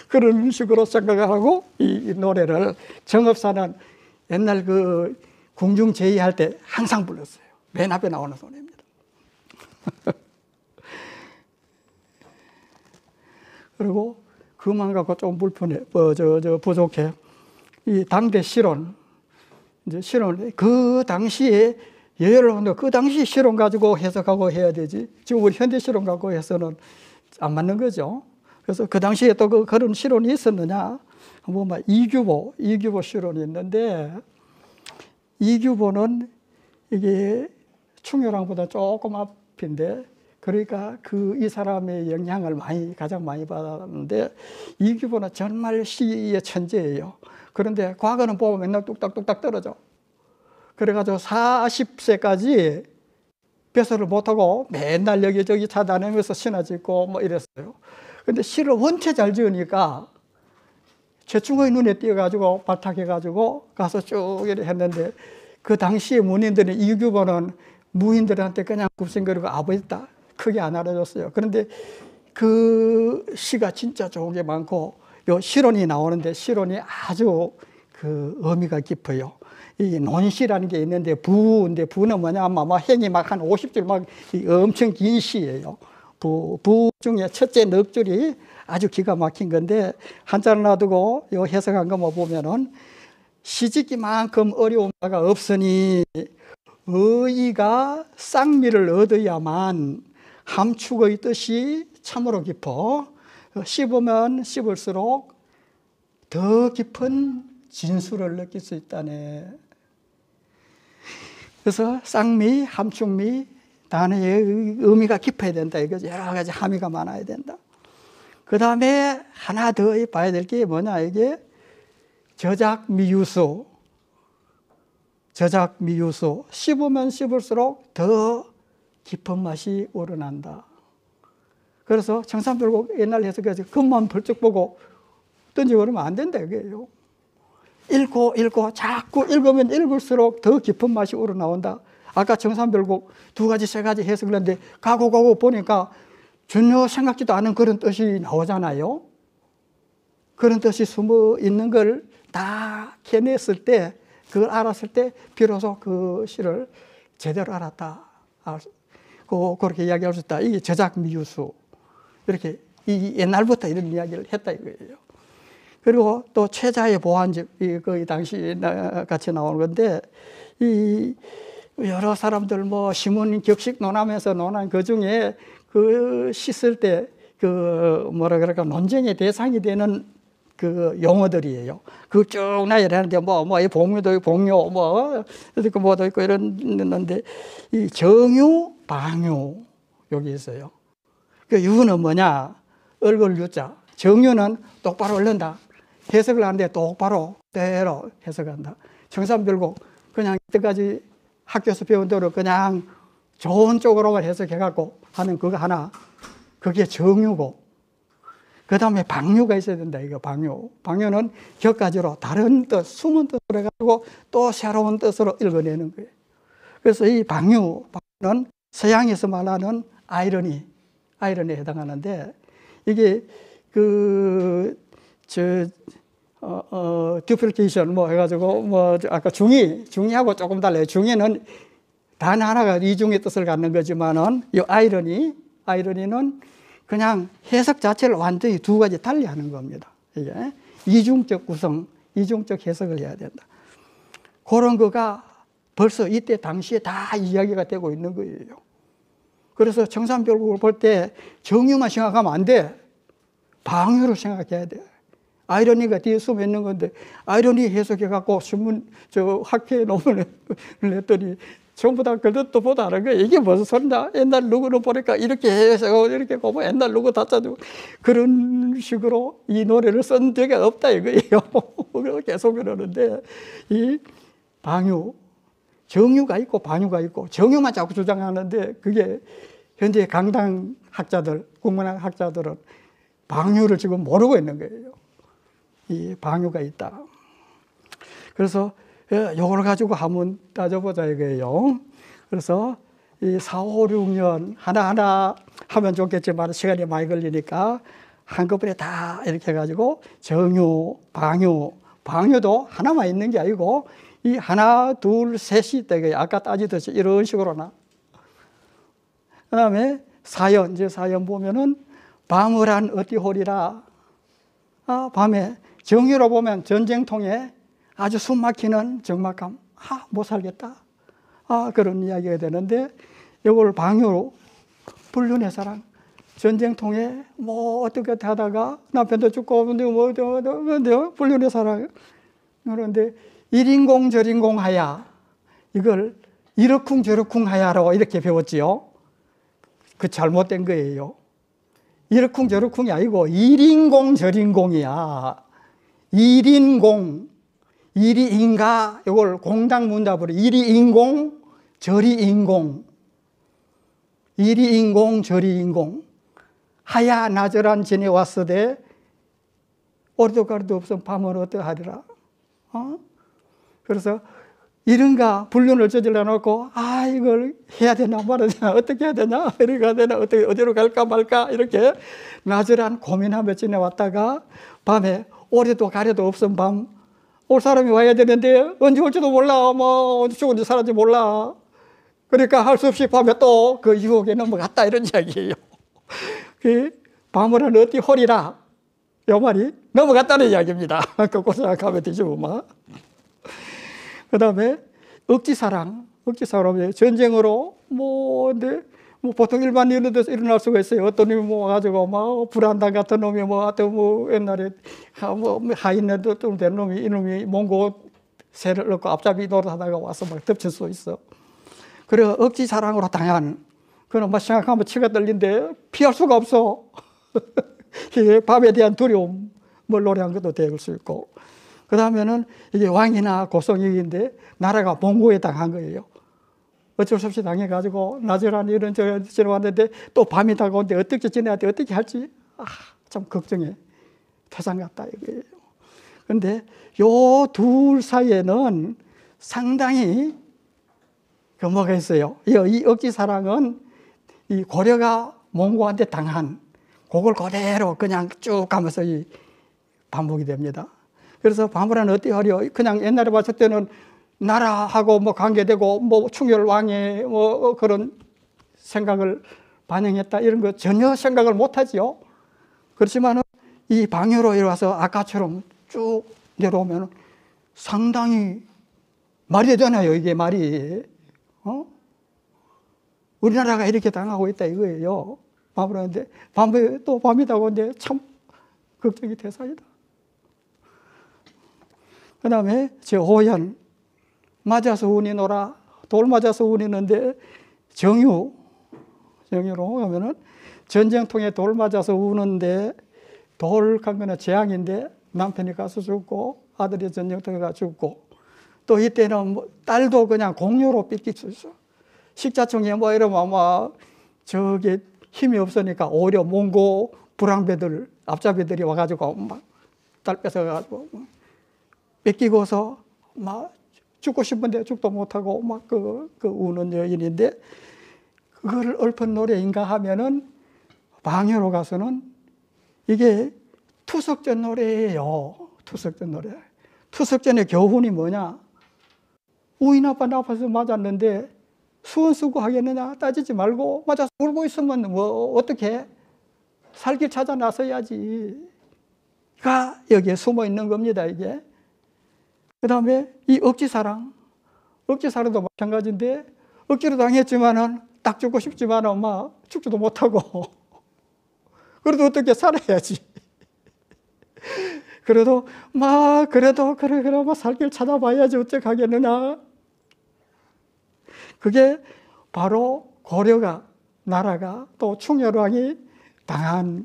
그런 식으로 생각을 하고 이 노래를 정업사는 옛날 그 궁중 제의할 때 항상 불렀어요. 맨 앞에 나오는 노래입니다. 그리고 그만 갖고 좀 불편해, 부족해. 이 당대 실론, 이제 실론, 그 당시에 예를 하는데 그 당시 실론 가지고 해석하고 해야 되지. 지금 우리 현대 실론 갖고 해서는 안 맞는 거죠. 그래서 그 당시에 또 그런 실론이 있었느냐? 한번 이규보 실론이 있는데, 이규보는 이게 충혈왕보다 조금 앞인데, 그러니까 이 사람의 영향을 가장 많이 받았는데, 이규보는 정말 시의 천재예요. 그런데 과거는 보면 맨날 뚝딱뚝딱 떨어져. 그래가지고 40세까지 배설을 못하고 맨날 여기저기 찾아다니면서 신화 짓고 뭐 이랬어요. 근데 시를 원체 잘 지으니까 최충의 눈에 띄어가지고 발탁해가지고 가서 쭉 이렇게 했는데, 그 당시에 문인들은 이규보는 무인들한테 그냥 굽신거리고 아버지다 크게 안 알아줬어요. 그런데 그 시가 진짜 좋은 게 많고, 요 실론이 나오는데 실론이 아주 그 의미가 깊어요. 이 논시라는 게 있는데 부인데 부는 뭐냐면 행이 막 한 50줄 막 엄청 긴 시예요. 부 중에 첫째 넉 줄이 아주 기가 막힌 건데, 한자를 놔두고 요 해석한 것만 보면은 시짓기만큼 어려운 바가 없으니 의의가 쌍미를 얻어야만 함축의 뜻이 참으로 깊어 씹으면 씹을수록 더 깊은 진수를 느낄 수 있다네. 그래서 쌍미, 함축미, 단어의 의미가 깊어야 된다 이거죠. 여러 가지 함의가 많아야 된다. 그 다음에 하나 더 봐야 될 게 뭐냐, 이게 저작미유수. 씹으면 씹을수록 더 깊은 맛이 우러난다. 그래서 청산별곡 옛날 해석해서 겉만 벌쩍 보고 던져버리면 안 된다 이거예요. 읽고 자꾸 읽으면 읽을수록 더 깊은 맛이 우러나온다. 아까 청산별곡 2가지 3가지 해석을 했는데 가고 보니까 전혀 생각지도 않은 그런 뜻이 나오잖아요. 그런 뜻이 숨어 있는 걸 다 캐냈을 때, 그걸 알았을 때 비로소 그 시를 제대로 알았다. 그렇게 이야기할 수 있다. 이게 저작미유수. 이렇게 옛날부터 이런 이야기를 했다 이거예요. 그리고 또 최자의 보안집, 이 당시 같이 나오는 건데, 이 여러 사람들 뭐 신문 격식 논하면서 논한 그 중에 그 시 쓸 때 뭐라 그럴까 논쟁의 대상이 되는 그 용어들이에요. 그 쭉 나열하는데 이 복묘도 있고 복묘 뭐도 있고 이러는데, 이 정유, 방유 여기 있어요. 그 유는 뭐냐? 얼굴 유자. 정유는 똑바로 옳는다. 해석을 하는데 똑바로 그대로 해석한다. 청산별곡 그냥 이때까지 학교에서 배운 대로 그냥 좋은 쪽으로만 해석해갖고 하는 그거 하나, 그게 정유고, 그 다음에 방유가 있어야 된다. 이거 방유는 격가지로 다른 뜻, 숨은 뜻으로 해가지고 또 새로운 뜻으로 읽어내는 거예요. 그래서 이 방유는 서양에서 말하는 아이러니에 해당하는데, 이게 듀플리케이션 해가지고 아까 중의하고 조금 달라요. 중의는 단 하나가 이중의 뜻을 갖는 거지만은 이 아이러니는 그냥 해석 자체를 완전히 2가지 달리 하는 겁니다. 이게 이중적 구성, 이중적 해석을 해야 된다. 그런 거가 벌써 이때 당시에 다 이야기가 되고 있는 거예요. 그래서 청산별곡을 볼 때 정유만 생각하면 안 돼. 방유를 생각해야 돼. 아이러니가 뒤에 숨어 있는 건데, 아이러니 해석해갖고 학회에 논문을 냈더니 전부 다 그 뜻도 보다 하는 거예요. 이게 무슨 소리냐? 옛날 누구는 보니까 이렇게 해서 이렇게 보고 옛날 누구 다 짜주고 그런 식으로 이 노래를 쓴 적이 없다 이거예요. 계속 그러는데, 방유, 정유가 있고 방유가 있고 정유만 자꾸 주장하는데 그게 현재 강당 학자들, 국문학 학자들은 방유를 지금 모르고 있는 거예요. 이 방유가 있다. 그래서 이걸 가지고 한번 따져보자 이거예요. 그래서 이 4, 5, 6년 하나하나 하면 좋겠지만 시간이 많이 걸리니까 한꺼번에 다 이렇게 해가지고 정유, 방유, 방유도 하나만 있는 게 아니고 이 하나, 둘, 셋이 되게 아까 따지듯이 이런 식으로나. 그 다음에 사연, 이제 사연 보면은 밤을 한 어띠홀이라. 밤에 정유로 보면 전쟁통에 아주 숨막히는 적막함. 못 살겠다. 그런 이야기가 되는데 이걸 방유로 불륜의 사랑. 전쟁통에 뭐 어떻게 하다가 남편도 죽고 근데 불륜의 사랑. 그런데 일인공 저인공 하야. 이걸 이러쿵 저러쿵 하야라고 이렇게 배웠지요. 그 잘못된 거예요. 이러쿵 저러쿵이 아니고 일인공 저인공이야. 일인공, 일이인가 이걸 공당문답으로 일이인공 저리인공, 일이인공 저리인공. 하야 나절한 지내왔으되 오르도 가르도 없음 밤은 어떠하리라. 그래서 이른가 불륜을 저질러 놓고 이걸 해야 되나 말아야 되나 어떻게 해야 되나 이렇게 해야 되나 어떻게 어디로 갈까 말까 이렇게 나절한 고민하며 지내왔다가 밤에 오래도 가래도 없음 밤 올 사람이 와야 되는데 언제 올지도 몰라 뭐 언제 죽을지 살았지 몰라. 그러니까 할 수 없이 밤에 또 그 유혹에 넘어갔다 이런 이야기예요. 그 밤을 한 어디 홀이라 이 말이 넘어갔다는 이야기입니다. 그거 생각하면 되죠 뭐. 그 다음에 억지사랑 전쟁으로 근데 보통 일반 이런 데서 일어날 수가 있어요. 어떤 놈이 와가지고 불안당 같은 놈이 옛날에 하인네도 좀 된 놈이 이놈이 몽고 새를 넣고 앞잡이 노릇하다가 와서 덮칠 수 있어. 그래 억지사랑으로 당한 그런 생각하면 치가 떨린데 피할 수가 없어. 밤에 대한 두려움 노래한 것도 될 수 있고. 그 다음에는 이게 왕이나 고성익인데 나라가 몽고에 당한 거예요. 어쩔 수 없이 당해가지고 나절한 이런 지내왔는데 또 밤이 다가오는데 어떻게 지내야 돼 어떻게 할지 참 걱정해. 태산 같다 이거예요. 그런데 요 둘 사이에는 상당히 뭐가 있어요. 이 억지사랑은 이 고려가 몽고한테 당한 그걸 그대로 그냥 쭉 가면서 이 반복이 됩니다. 그래서 밤을한 어떻게 하려 그냥 옛날에 봤을 때는 나라하고 관계되고 충혈 왕의 그런 생각을 반영했다 이런 거 전혀 생각을 못하지요. 그렇지만 이 방유로 이어와서 아까처럼 쭉 내려오면 상당히 말이 되잖아요. 이게 말이 우리나라가 이렇게 당하고 있다 이거예요. 밤을 하는데 밤에 또 밤이다 근데 참 걱정이 대상이다. 그 다음에 제5연 맞아서 운이노라. 돌 맞아서 운이는데 정유로 하면은 전쟁통에 돌 맞아서 우는데 돌 간 거는 재앙인데 남편이 가서 죽고 아들이 전쟁통에 가서 죽고 또 이때는 딸도 그냥 공유로 삐낄 수 있어. 식자청에 이러면 저게 힘이 없으니까 오히려 몽고 불황배들 앞잡이들이 와가지고 딸 뺏어가지고 뺏기고서 죽고 싶은데 죽도 못하고 그 우는 여인인데 그거를 읊은 노래인가 하면은 방유로 가서는 이게 투석전 노래예요. 투석전 노래. 투석전의 교훈이 뭐냐? 우인 아빠 나빠서 맞았는데 수원 쓰고 하겠느냐 따지지 말고 맞아서 울고 있으면 어떻게 살길 찾아 나서야지. 가 여기에 숨어 있는 겁니다 이게. 그 다음에 이 억지사랑도 마찬가지인데 억지로 당했지만은 딱 죽고 싶지만은 죽지도 못하고 그래도 어떻게 살아야지. 그래도 그래 살길 찾아봐야지 어떡하겠느냐. 그게 바로 고려가 나라가 또 충혈왕이 당한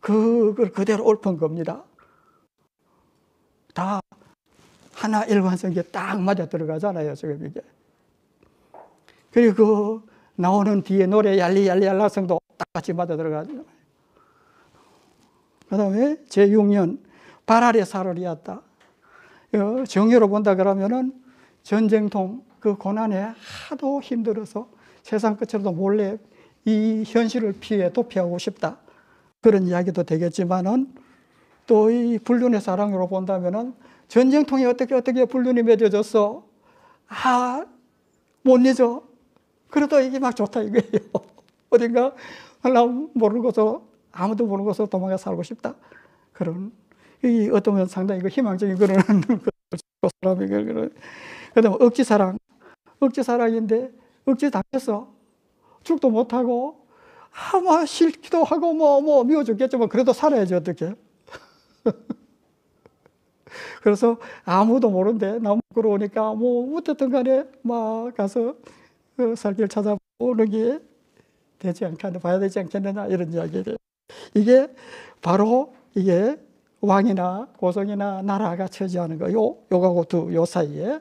그걸 그대로 읊은 겁니다. 다 하나 일관성에 딱 맞아 들어가잖아요, 지금 이게. 그리고 나오는 뒤에 노래 얄리얄리얄라성도 딱 같이 맞아 들어가죠. 그 다음에 제6년 발 아래 살얼이었다. 정의로 본다 그러면은 전쟁통 그 고난에 하도 힘들어서 세상 끝으로도 몰래 이 현실을 피해 도피하고 싶다. 그런 이야기도 되겠지만은 또 이 불륜의 사랑으로 본다면은 전쟁통에 어떻게 불륜이 맺어졌어? 아, 못 잊어. 그래도 이게 막 좋다 이거예요. 어딘가 모르는 곳으로 아무도 모르는 곳으로 도망가 살고 싶다. 그런 이 어떠면 상당히 그 희망적인 그런 사람이 그런. 그다음 억지 사랑인데 억지 당했어. 죽도 못하고 막 싫기도 하고 뭐 미워 죽겠지만 그래도 살아야지 어떻게. 그래서 아무도 모르는데 나무 끌어오니까 뭐 어쨌든 간에 막 가서 살 길 찾아보는 게 되지 않겠느냐, 봐야 되지 않겠느냐 이런 이야기예요. 이게 바로 이게 왕이나 고성이나 나라가 처지하는 거, 요거하고 요 사이에.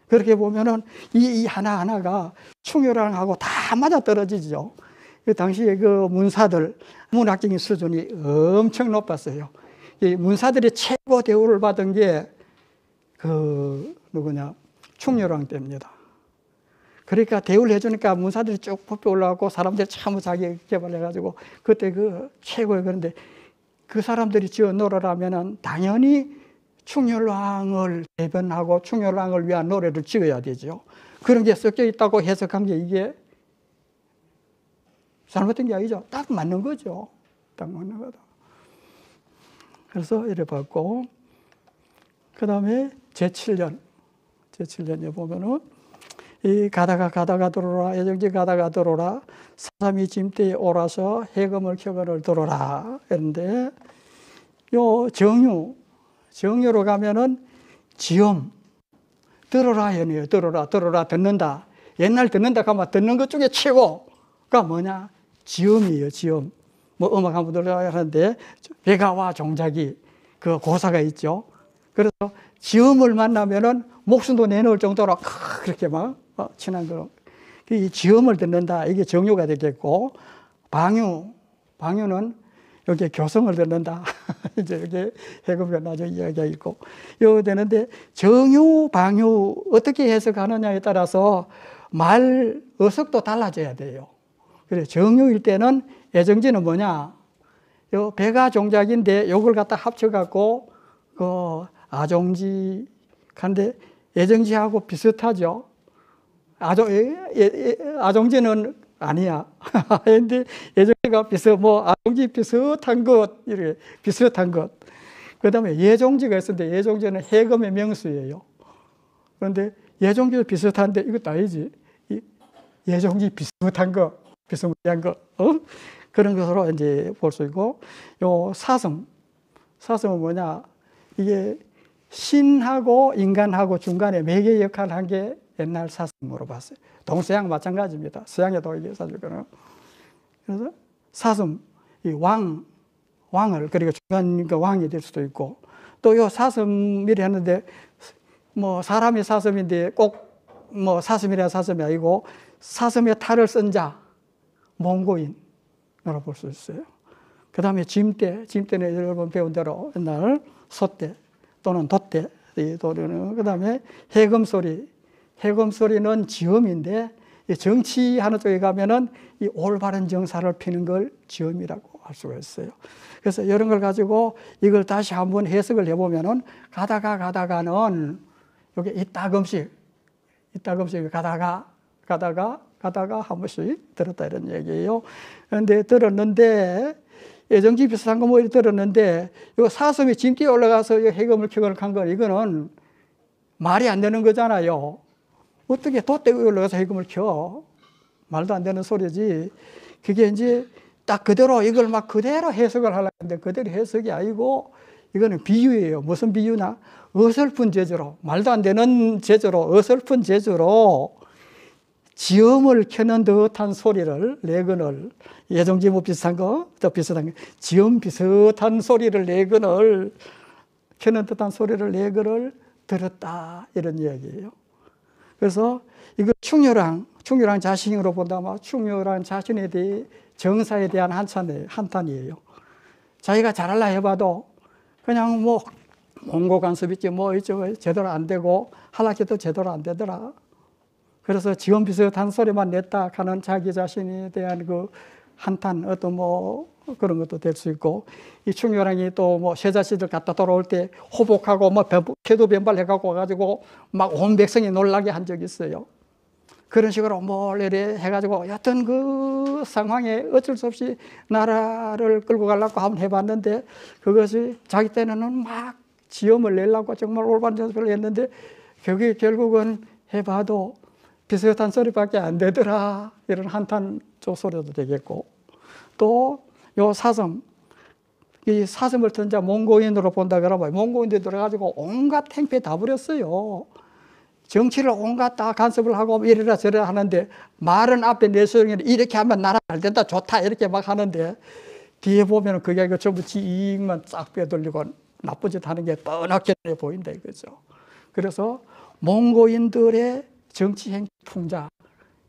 그렇게 보면은 이 하나하나가 충혈하고 다 맞아 떨어지죠. 그 당시에 그 문사들, 문학적인 수준이 엄청 높았어요. 이 문사들이 최고 대우를 받은 게 누구냐, 충렬왕 때입니다. 그러니까 대우를 해주니까 문사들이 쭉 뽑혀 올라가고 사람들이 참 자기 개발해가지고 그때 그 최고의. 그런데 그 사람들이 지어 놓으라면은 당연히 충렬왕을 대변하고 충렬왕을 위한 노래를 지어야 되죠. 그런 게 섞여 있다고 해석한 게 이게 잘못된 게 아니죠. 딱 맞는 거죠. 딱 맞는 거다. 그래서 이래 봤고, 그 다음에 제7년에 보면은 이 가다가 들어오라, 애정지 가다가 들어오라, 사삼이 짐대에 오라서 해금을 켜거를 들어오라. 그런데 요 정유로 가면은 지음, 들어라 현이에요. 들어라 듣는다. 옛날 듣는다 하면 듣는 것 중에 최고가 뭐냐? 지음이에요. 지음. 뭐 음악 한번 들어야 하는데 백아와 종자기 그 고사가 있죠. 그래서 지음을 만나면은 목숨도 내놓을 정도로 그렇게 막 친한 거. 이 지음을 듣는다. 이게 정유가 되겠고, 방유는 여기 교성을 듣는다. 이제 여기 해금가 나중에 이야기가 있고, 요 되는데 정유, 방유 어떻게 해석하느냐에 따라서 말 어석도 달라져야 돼요. 그래 정유일 때는 애정지는 뭐냐? 요 백아 종작인데 요걸 갖다 합쳐갖고 그 아종지 한데 애정지하고 비슷하죠. 아종지는 아니야. 근데 예종지가 아종지 비슷한 것, 이렇게 비슷한 것. 그 다음에 예종지가 있었는데 예종지는 해금의 명수예요. 그런데 예종지도 비슷한데 이것도 아니지. 예종지 비슷한 거, 비슷한 거. 그런 것으로 이제 볼 수 있고, 요 사슴은 뭐냐? 이게 신하고 인간하고 중간에 매개 역할을 한 게 옛날 사슴으로 봤어요. 동서양 마찬가지입니다. 서양에도 이게 사실은. 그래서 사슴, 이 왕을, 그리고 중간 왕이 될 수도 있고, 또 요 사슴이라 했는데, 뭐 사람이 사슴인데 꼭 뭐 사슴이라 사슴이 아니고, 사슴의 탈을 쓴 자, 몽고인으로 볼 수 있어요. 그 다음에 짐대는 여러분 배운 대로 옛날 소떼 또는 돛대, 그 다음에 해금소리는 지음인데, 정치하는 쪽에 가면은 이 올바른 정사를 피는 걸 지음이라고 할 수가 있어요. 그래서 이런 걸 가지고 이걸 다시 한번 해석을 해보면은 가다가는 여기 이따금씩 가다가 한 번씩 들었다 이런 얘기예요. 그런데 들었는데 애정지 비슷한 거 뭐 들었는데 이 사슴이 짐 뒤에 올라가서 해금을 켜고 간 거 이거는 말이 안 되는 거잖아요. 어떻게 돛대 위에 올라가서 해금을 켜? 말도 안 되는 소리지. 그게 이제 딱 그대로 이걸 막 그대로 해석을 하려고 했는데 그대로 해석이 아니고 이거는 비유예요. 무슨 비유나? 어설픈 재주로, 말도 안 되는 재주로, 어설픈 재주로 지음을 켜는 듯한 소리를 내거늘, 예종지 뭐 비슷한 거, 또 비슷한 거, 지음 비슷한 소리를 내거늘, 켜는 듯한 소리를 내거늘 들었다 이런 이야기예요. 그래서 이거 충렬왕 자신으로 본다면 충렬한 자신에 대해 정사에 대한 한탄이에요. 자기가 잘할라 해봐도 그냥 뭐 몽고 간섭 있지 뭐 이쪽 제대로 안 되고 하락해도 제대로 안 되더라. 그래서 지원 비슷한 소리만 냈다 하는 자기 자신에 대한 그 한탄 어떤 뭐 그런 것도 될 수 있고, 이 충렬왕이 또 뭐 쇠자씨들 갔다 돌아올 때 호복하고 뭐 태도 변발해갖고 와가지고 막 온 백성이 놀라게 한 적이 있어요. 그런 식으로 뭘 이래 해가지고 여튼 그 상황에 어쩔 수 없이 나라를 끌고 가려고 한번 해봤는데 그것이 자기 때는 막 지엄을 내려고 정말 올바른 연습을 했는데 그게 결국은 해봐도 비슷한 소리밖에 안 되더라. 이런 한탄 소리도 되겠고, 또 요 사슴, 이 사슴을 던자 몽고인으로 본다 그러면 몽고인들이 들어가지고 온갖 행패 다 부렸어요. 정치를 온갖 다 간섭을 하고 이래라 저래라 하는데 말은 앞에 내세우면 이렇게 하면 나라 잘 된다 좋다 이렇게 막 하는데 뒤에 보면 그게 전부 지 이익만 싹 빼돌리고 나쁜 짓 하는 게 뻔하게 보인다 이거죠. 그래서 몽고인들의 정치 행위 풍자,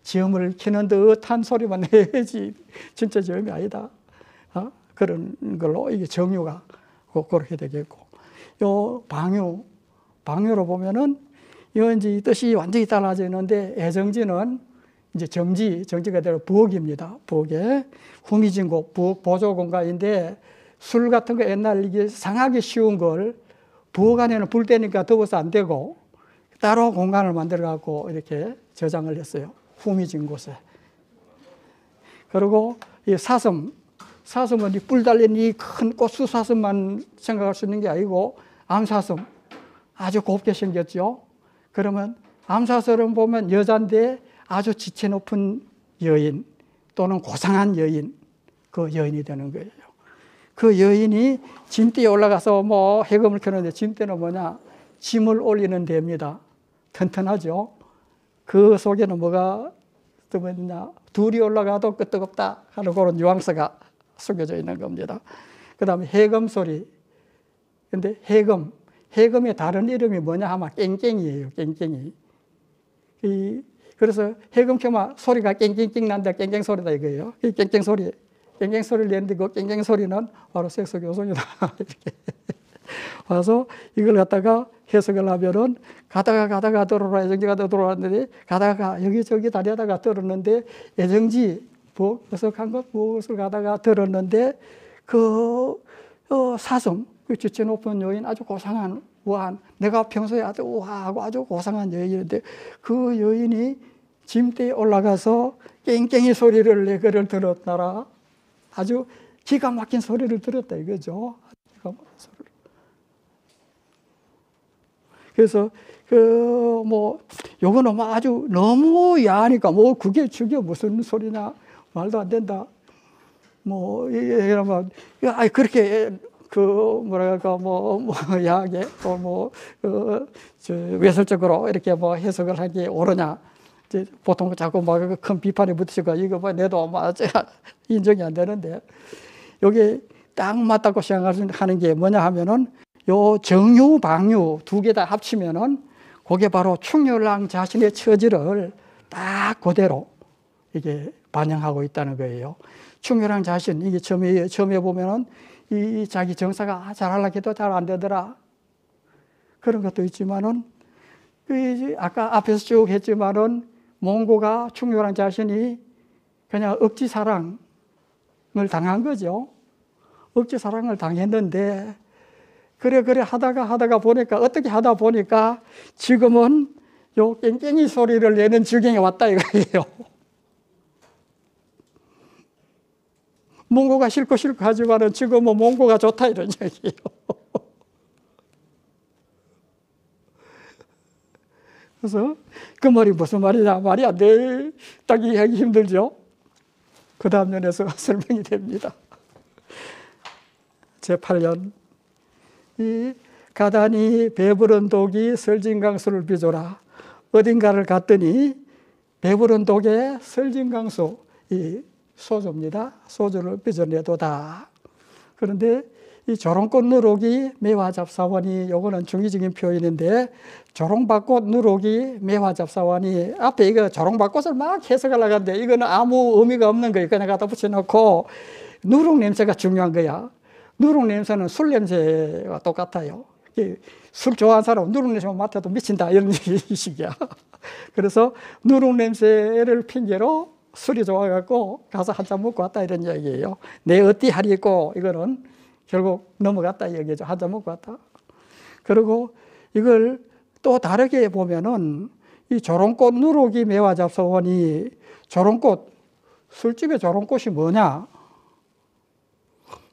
지엄을 키는 듯한 소리만 내야지 진짜 지엄이 아니다. 그런 걸로 이게 정유가 그렇게 되겠고, 요 방유로 보면은 이건 이제 뜻이 완전히 달라져 있는데 애정지는 이제 정지가 되려 부엌입니다. 부엌에 후미진곡, 부엌 보조공간인데 술 같은 거 옛날 이게 상하기 쉬운 걸 부엌 안에는 불 때니까 더워서 안 되고 따로 공간을 만들어 갖고 이렇게 저장을 했어요. 후미진 곳에. 그리고 이 사슴은 이 뿔 달린 이 큰 꽃수 사슴만 생각할 수 있는 게 아니고 암사슴 아주 곱게 생겼죠. 그러면 암사슴을 보면 여자인데 아주 지체 높은 여인 또는 고상한 여인, 그 여인이 되는 거예요. 그 여인이 짐대에 올라가서 뭐 해금을 켜는데 짐대는 뭐냐? 짐을 올리는 데입니다. 튼튼하죠. 그 속에는 뭐가 있냐? 둘이 올라가도 끄떡없다 하는 그런 뉘앙스가 숨겨져 있는 겁니다. 그 다음에 해금 소리. 근데 해금의 다른 이름이 뭐냐 하면 깽깽이에요. 깽깽이. 그래서 해금 켜면 소리가 깽깽깽 난다. 깽깽 소리다 이거예요. 이 깽깽 소리를 내는데 그 깽깽 소리는 바로 섹스 교송이다. 이렇게 와서 이걸 갖다가 해석을 하면은 가다가 들어오라 애정지가 들어왔는데 가다가 여기저기 다니다가 들었는데 애정지 해석한 것 무엇을 가다가 들었는데 그 사슴, 그 지체 높은 여인 아주 고상한 우아한, 내가 평소에 아주 우아하고 아주 고상한 여인인데 그 여인이 짐대에 올라가서 깽깽이 소리를 내거를 들었더라. 아주 기가 막힌 소리를 들었다 이거죠. 기가 막힌 소리를. 그래서 요거는 뭐 아주 너무 야하니까 뭐 그게 무슨 소리냐 말도 안 된다. 이러면 그렇게 뭐랄까 야하게 또 외설적으로 이렇게 해석을 하기 옳으냐. 이제 보통 자꾸 큰 비판에 붙이고 이거 내도 인정이 안 되는데 여기 딱 맞다고 생각하는 게 뭐냐 하면은 요 정유, 방유 두 개 다 합치면은 그게 바로 충렬왕 자신의 처지를 딱 그대로 이게 반영하고 있다는 거예요. 충렬왕 자신, 이게 처음에 보면은 이 자기 정사가 잘하려고 해도 잘 안 되더라. 그런 것도 있지만은, 아까 앞에서 쭉 했지만은, 몽고가 충렬왕 자신이 그냥 억지 사랑을 당한 거죠. 억지 사랑을 당했는데, 그래 하다가 보니까 어떻게 하다 보니까 지금은 요 깽깽이 소리를 내는 지경에 왔다 이거예요. 몽고가 싫고 하지만은 지금은 몽고가 좋다 이런 얘기예요. 그래서 그 말이 무슨 말이냐 말이 안 돼. 딱 이해하기 힘들죠. 그 다음 면에서 설명이 됩니다. 제8년 이 가다니 배부른 독이 설진강수를 비조라. 어딘가를 갔더니 배부른 독에 설진강수, 이 소주입니다. 소주를 빚어내도다. 그런데 이 조롱꽃 누룩이 매화잡사원이 요거는 중의적인 표현인데 조롱밭꽃 누룩이 매화잡사원이 앞에 이거 조롱밭꽃을 막 해석하려고 하는데 이거는 아무 의미가 없는 거예요. 그냥 갖다 붙여놓고 누룩 냄새가 중요한 거야. 누룩 냄새는 술 냄새와 똑같아요. 술 좋아하는 사람은 누룩 냄새만 맡아도 미친다 이런 식이야. 그래서 누룩 냄새를 핑계로 술이 좋아갖고 가서 한잔 먹고 왔다 이런 이야기예요. 내 어디 할이 있고 이거는 결국 넘어갔다 이 얘기죠. 한잔 먹고 왔다. 그리고 이걸 또 다르게 보면은 이 조롱꽃 누룩이 매화잡사원이 조롱꽃, 술집의 조롱꽃이 뭐냐?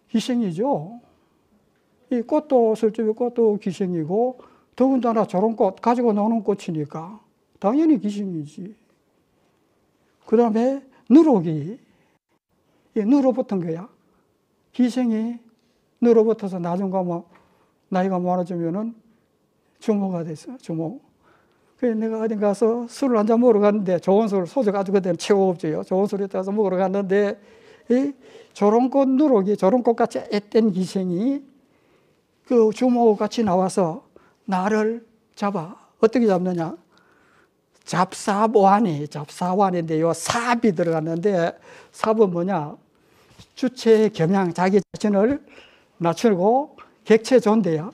기생이죠. 이 꽃도 술집의 꽃도 기생이고 더군다나 조롱꽃 가지고 노는 꽃이니까 당연히 기생이지. 그 다음에 누룩이 누룩 붙은 거야. 기생이 누룩 붙어서 나중 가면 나이가 많아지면은 주모가 됐어. 주모. 그래서 내가 어디 가서 술을 한잔 먹으러 갔는데 좋은 술, 소주가 아주 그때는 최고급지요. 좋은 술에 따라서 먹으러 갔는데 이 조롱꽃 누룩이 조롱꽃같이 앳된 기생이 그 주모같이 나와서 나를 잡아. 어떻게 잡느냐? 잡사완인데 요 삽이 들어갔는데 삽은 뭐냐? 주체 겸양, 자기 자신을 낮추고 객체 존대야.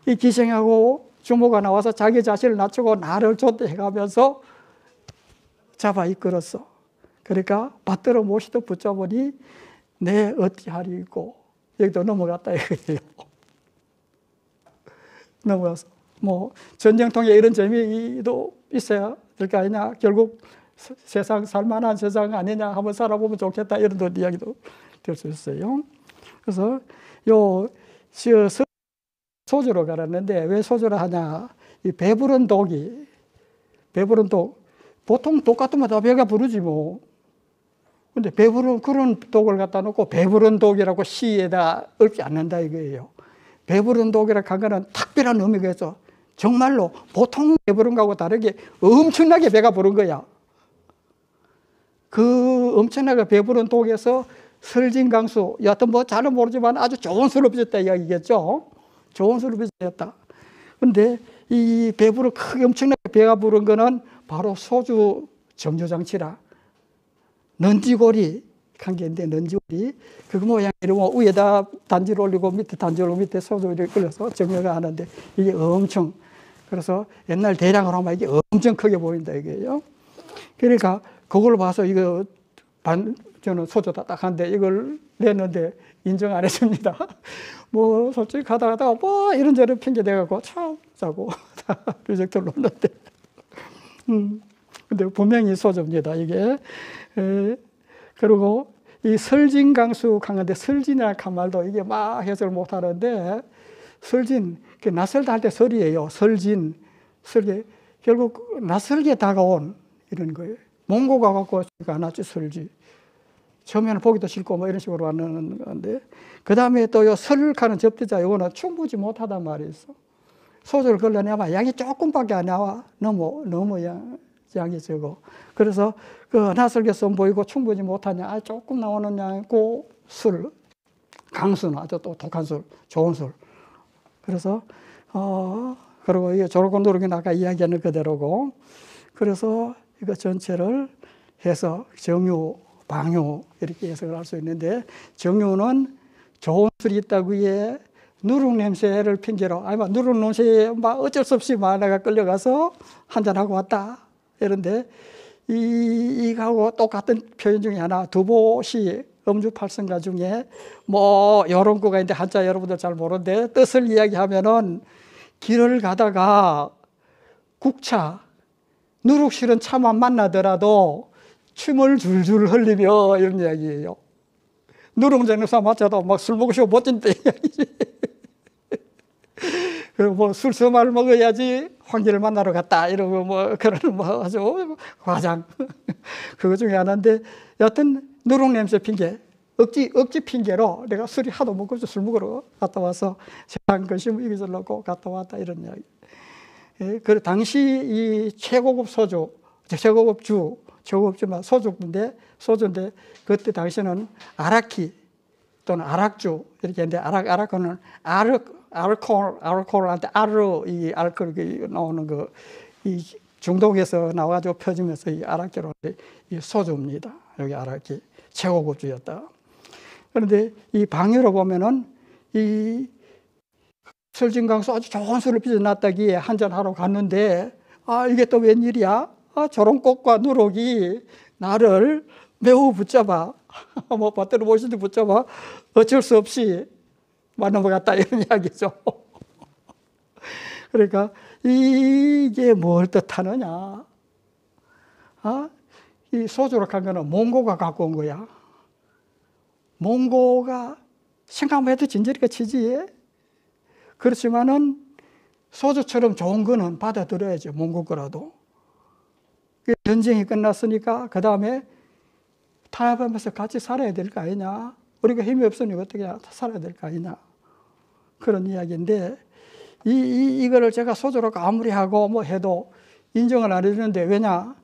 이 기생하고 주모가 나와서 자기 자신을 낮추고 나를 존대해가면서 잡아 이끌었어. 그러니까 받들어 모시듯 붙잡으니 내 어찌하리 있고 여기도 넘어갔다 이거예요. 넘어가서 뭐 전쟁통에 이런 재미도 있어야 될 거 아니냐. 결국 세상 살만한 세상 아니냐. 한번 살아보면 좋겠다 이런 이야기도 될 수 있어요. 그래서 요 소주로 갈았는데 왜 소주를 하냐. 이 배부른 독이 배부른 독 보통 독 같으면 다 배가 부르지 뭐. 근데 배부른 그런 독을 갖다 놓고 배부른 독이라고 시에다 읊지 않는다 이거예요. 배부른 독이라고 한 거는 특별한 의미가 있어. 정말로 보통 배부른 거하고 다르게 엄청나게 배가 부른 거야. 그 엄청나게 배부른 독에서 설진강수, 여하튼 뭐 잘은 모르지만 아주 좋은 술을 빚었다 이야기겠죠. 좋은 술을 빚었다. 근데 이 배부른 크게 엄청나게 배가 부른 거는 바로 소주 정조장치라. 넌지고리 관계인데 넌지고리 그 모양으로 위에다 단지를 올리고 밑에 단지를 올리고 밑에 소주를 끓여서 정려가 하는데 이게 엄청 그래서 옛날 대량으로 하면 이게 엄청 크게 보인다 이게요. 그러니까 그걸 봐서 이거 저는 소주다 딱 한데 이걸 냈는데 인정 안 해줍니다. 뭐 솔직히 가다가 뭐 이런저런 핑계 대갖고 참 자고 리젝트를 놓는데 근데 분명히 소주입니다 이게. 그리고 이 설진강수 강한데 설진이라는 말도 이게 막 해석을 못 하는데 설진 낯설다 할 때 설이에요. 설진 설계 결국 낯설게 다가온 이런 거예요. 몽고가 갖고 안 왔지 설지. 처음에는 보기도 싫고 뭐 이런 식으로 하는 건데 그 다음에 또 요 설하는 접대자 이거는 충분히 못하단 말이 있어. 소주를 걸러내면 양이 조금밖에 안 나와. 너무 양이 적어. 그래서 그 낯설게 선보이고 충분히 못하냐. 조금 나오는 양이고 술, 강수는 아주 또 독한 술, 좋은 술. 그래서 그리고 이게 조롱꽃 누룩은 아까 이야기하는 그대로고. 그래서 이거 전체를 해서 정유, 방유 이렇게 해석을 할 수 있는데 정유는 좋은 술이 있다고 해 누룩 냄새를 핑계로 아니면 누룩 냄새에 막 어쩔 수 없이 내가 끌려가서 한잔하고 왔다. 이런데 이하고 똑같은 표현 중에 하나 두보시 음주팔성가 중에 뭐 이런 구가 있는데 한자 여러분들 잘 모르는데 뜻을 이야기하면은 길을 가다가 국차 누룩 실은 차만 만나더라도 춤을 줄줄 흘리며 이런 이야기예요. 누룩 냄새 맡아도 막 술 먹고 싶어 멋진다 이야기지. 그리고 뭐 술수마를 먹어야지 황제를 만나러 갔다 이러고 뭐 그런 뭐 아주 과장 그거 중에 하나인데 여하튼 누룩 냄새 핑계 억지 핑계로 내가 술이 하도 먹고 술 먹으러 갔다 와서 세상 근심 이기려고 갔다 왔다 이런 이야기. 그 당시 이 최고급 소주, 최고급 주만 소주인데 그때 당시는 아라키 또는 아락주 이렇게 했는데 아락은 알코올한테 이 알코올이 나오는 이 중동에서 나와가지고 펴지면서 이 아락주로 이 소주입니다. 여기 아락이 최고급주였다. 그런데 이 방유로 보면은 이 설진강수 아주 좋은 술을 빚어놨다기에 한잔하러 갔는데 이게 또 웬일이야? 저런 꽃과 누룩이 나를 매우 붙잡아. 뭐 밭으로 모시듯 붙잡아. 어쩔 수 없이 넘어갔다 이런 이야기죠. 그러니까 이게 뭘 뜻하느냐? 이 소주로 한 거는 몽고가 갖고 온 거야. 몽고가 생각만 해도 진저리가 치지. 그렇지만은 소주처럼 좋은 거는 받아들여야죠. 몽고 거라도. 전쟁이 끝났으니까 그 다음에 타협하면서 같이 살아야 될 거 아니냐. 우리가 힘이 없으니까 어떻게 살아야 될 거 아니냐. 그런 이야기인데 이거를 제가 소주로 아무리 하고 뭐 해도 인정을 안 해주는데 왜냐?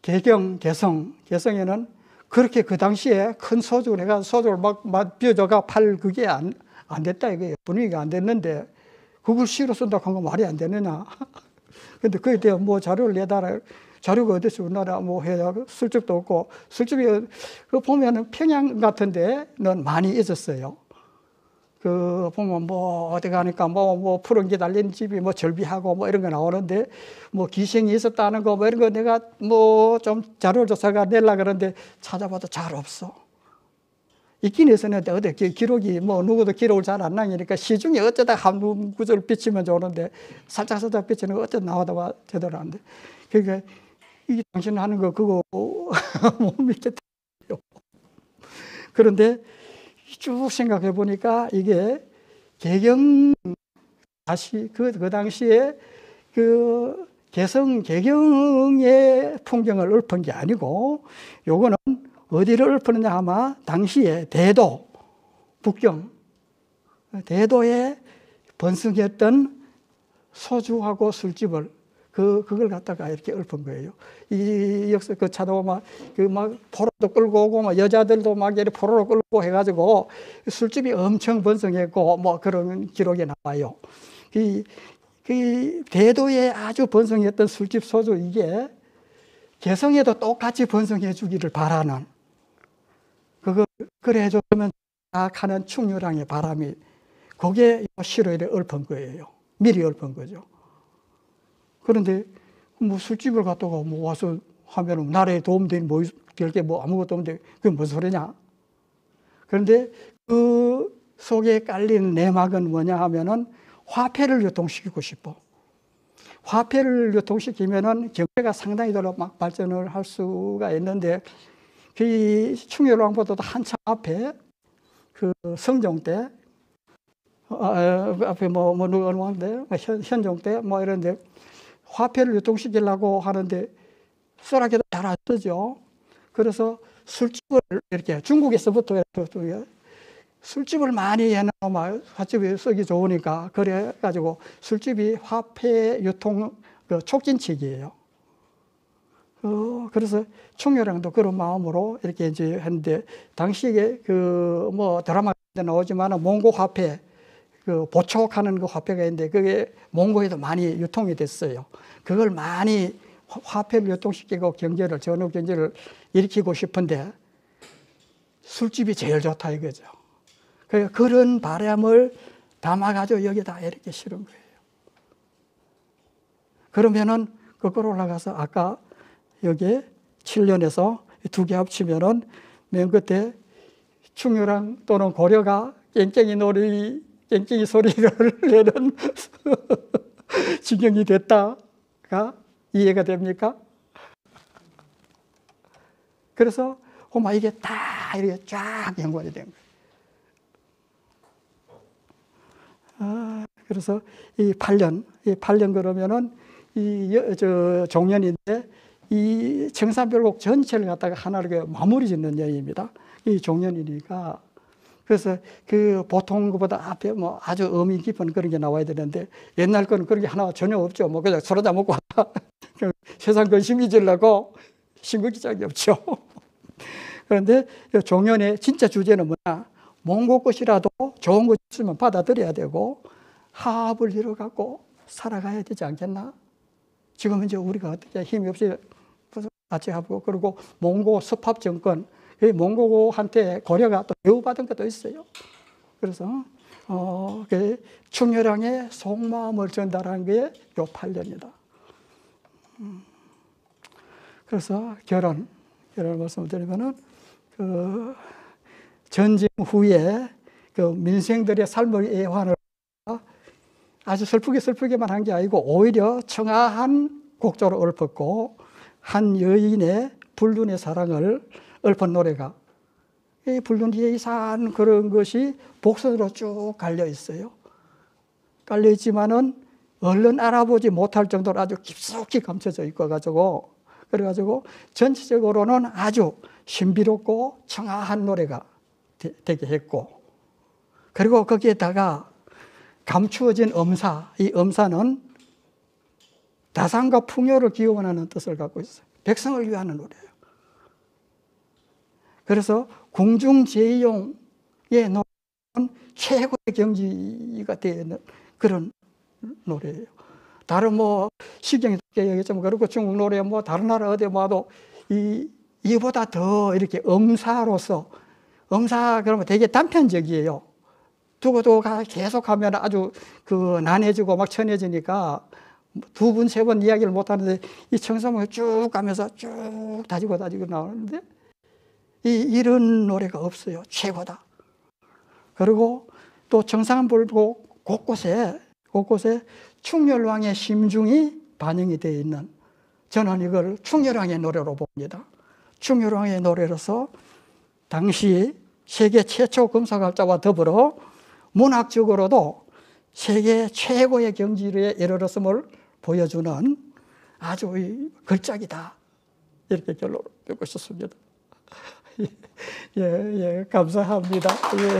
개성에는 그렇게 그 당시에 큰 소주 내가 소주를 막 비워줘가 팔 그게 안 됐다 이거예요. 분위기가 안 됐는데 그걸 시로 쓴다고 한 거 말이 안 되느냐. 근데 그에 대한 뭐 자료를 내달라. 자료가 어디서 우리나라 뭐 해야 술집도 없고 술집이 그 보면은 평양 같은데는 많이 있었어요. 그 보면 뭐 어디 가니까 뭐 푸른 게 달린 집이 뭐 절비하고 뭐 이런 거 나오는데 뭐 기생이 있었다는 거 뭐 이런 거 내가 뭐 좀 자료 조사가 내려 그러는데 찾아봐도 잘 없어. 있긴 있었는데 어디 기록이 뭐 누구도 기록을 잘 안 남기니까 시중에 어쩌다 한 구절 비치면 좋은데 살짝 비치는 거 어쩌다 나와도 제대로 안 돼. 그러니까 이게 당신 하는 거 그거 못 믿겠다요. 그런데 쭉 생각해 보니까 이게 다시 그 당시에 그 개경의 풍경을 읊은 게 아니고 요거는 어디를 읊었느냐 아마 당시에 대도, 북경, 대도에 번성했던 소주하고 술집을 그걸 갖다가 이렇게 읊은 거예요. 이 역사 그 찾아보면 막 포로도 끌고 오고 막 여자들도 막 이렇게 포로로 끌고 해가지고 술집이 엄청 번성했고 뭐 그런 기록이 나와요. 이 대도에 아주 번성했던 술집 소주 이게 개성에도 똑같이 번성해 주기를 바라는 그걸 해주면 하는 충유랑의 바람이 그게 시로에 읊은 거예요. 미리 읊은 거죠. 그런데 뭐 술집을 갔다가 뭐 와서 하면은 나라에 도움되는 뭐 별게 뭐 아무것도 없는데 그게 무슨 소리냐? 그런데 그 속에 깔린 내막은 뭐냐 하면은 화폐를 유통시키고 싶어. 화폐를 유통시키면은 경제가 상당히 더 막 발전을 할 수가 있는데 그 충혈왕보다도 한참 앞에 그 성종 때 앞에 뭐 누가 왕때 현종 때 뭐 이런데 화폐를 유통시키려고 하는데 쏘라기도 잘 안 쓰죠. 그래서 술집을 이렇게 중국에서부터 술집을 많이 해놓으면 화집이 쓰기 좋으니까 그래가지고 술집이 화폐 유통 촉진책이에요. 그래서 충혈왕도 그런 마음으로 이렇게 이제 했는데 당시에 그 뭐 드라마 나오지만 몽고 화폐 보촉하는 그 화폐가 있는데 그게 몽고에도 많이 유통이 됐어요. 그걸 많이 화폐를 유통시키고 전후 경제를 일으키고 싶은데 술집이 제일 좋다 이거죠. 그런 바람을 담아가지고 여기다 이렇게 실은 거예요. 그러면은 거꾸로 올라가서 아까 여기에 7년에서 두 개 합치면은 맨 끝에 충유랑 또는 고려가 깽깽이 소리를 내는 지경이 됐다가 이해가 됩니까? 그래서 이게 다 이렇게 쫙 연관이 된 거예요. 그래서 이 8년 그러면은 종년인데 이 청산별곡 전체를 갖다가 하나로 마무리 짓는 여인입니다. 이 종년이니까. 그래서 그 보통 것보다 앞에 뭐 아주 의미 깊은 그런 게 나와야 되는데 옛날 거는 그런 게 하나 전혀 없죠. 뭐 그냥 서로 다 먹고 세상 근심 잊으려고 신경기짝이 없죠. 그런데 종년의 진짜 주제는 뭐냐? 몽고 것이라도 좋은 것 있으면 받아들여야 되고 화합을 이뤄갖고 살아가야 되지 않겠나? 지금 이제 우리가 어떻게 힘이 없이 같이 하고, 그리고 몽고 습합 정권, 이 몽고한테 고려가 또 대우받은 것도 있어요. 그래서 충렬왕의 속마음을 전달한 게 요 8년이다. 그래서 결혼을 말씀드리면은 전쟁 후에 민생들의 삶의 애환을 아주 슬프게만 한 게 아니고 오히려 청아한 곡조로 읊었고, 한 여인의 불륜의 사랑을 읊은 노래가, 이 불륜의 이상한 그런 것이 복선으로 쭉 깔려 있어요. 깔려 있지만은 얼른 알아보지 못할 정도로 아주 깊숙이 감춰져 있고 그래가지고 전체적으로는 아주 신비롭고 청아한 노래가 되게 했고, 그리고 거기에다가 감추어진 엄사, 이 엄사는 다산과 풍요를 기원하는 뜻을 갖고 있어요. 백성을 위하는 노래예요. 그래서 궁중제용의 노래는 최고의 경지가 되는 그런 노래예요. 다른 시경이 얘기했지만 그렇고 중국 노래 다른 나라 어디 봐도 이보다 더 이렇게 엄사 그러면 되게 단편적이에요. 두고도 계속하면 아주 난해지고 막 천해지니까 두 번, 세 번 이야기를 못 하는데, 이 청성을 쭉 가면서 쭉 다지고 나오는데, 이런 노래가 없어요. 최고다. 그리고 또 청산불곡 곳곳에 충렬왕의 심중이 반영이 되어 있는, 저는 이걸 충렬왕의 노래로 봅니다. 충렬왕의 노래로서 당시 세계 최초 금사갈자와 더불어 문학적으로도 세계 최고의 경지에 이르렀음을 보여주는 아주 걸작이다. 이렇게 결론을 듣고 싶습니다. 예, 감사합니다. 예.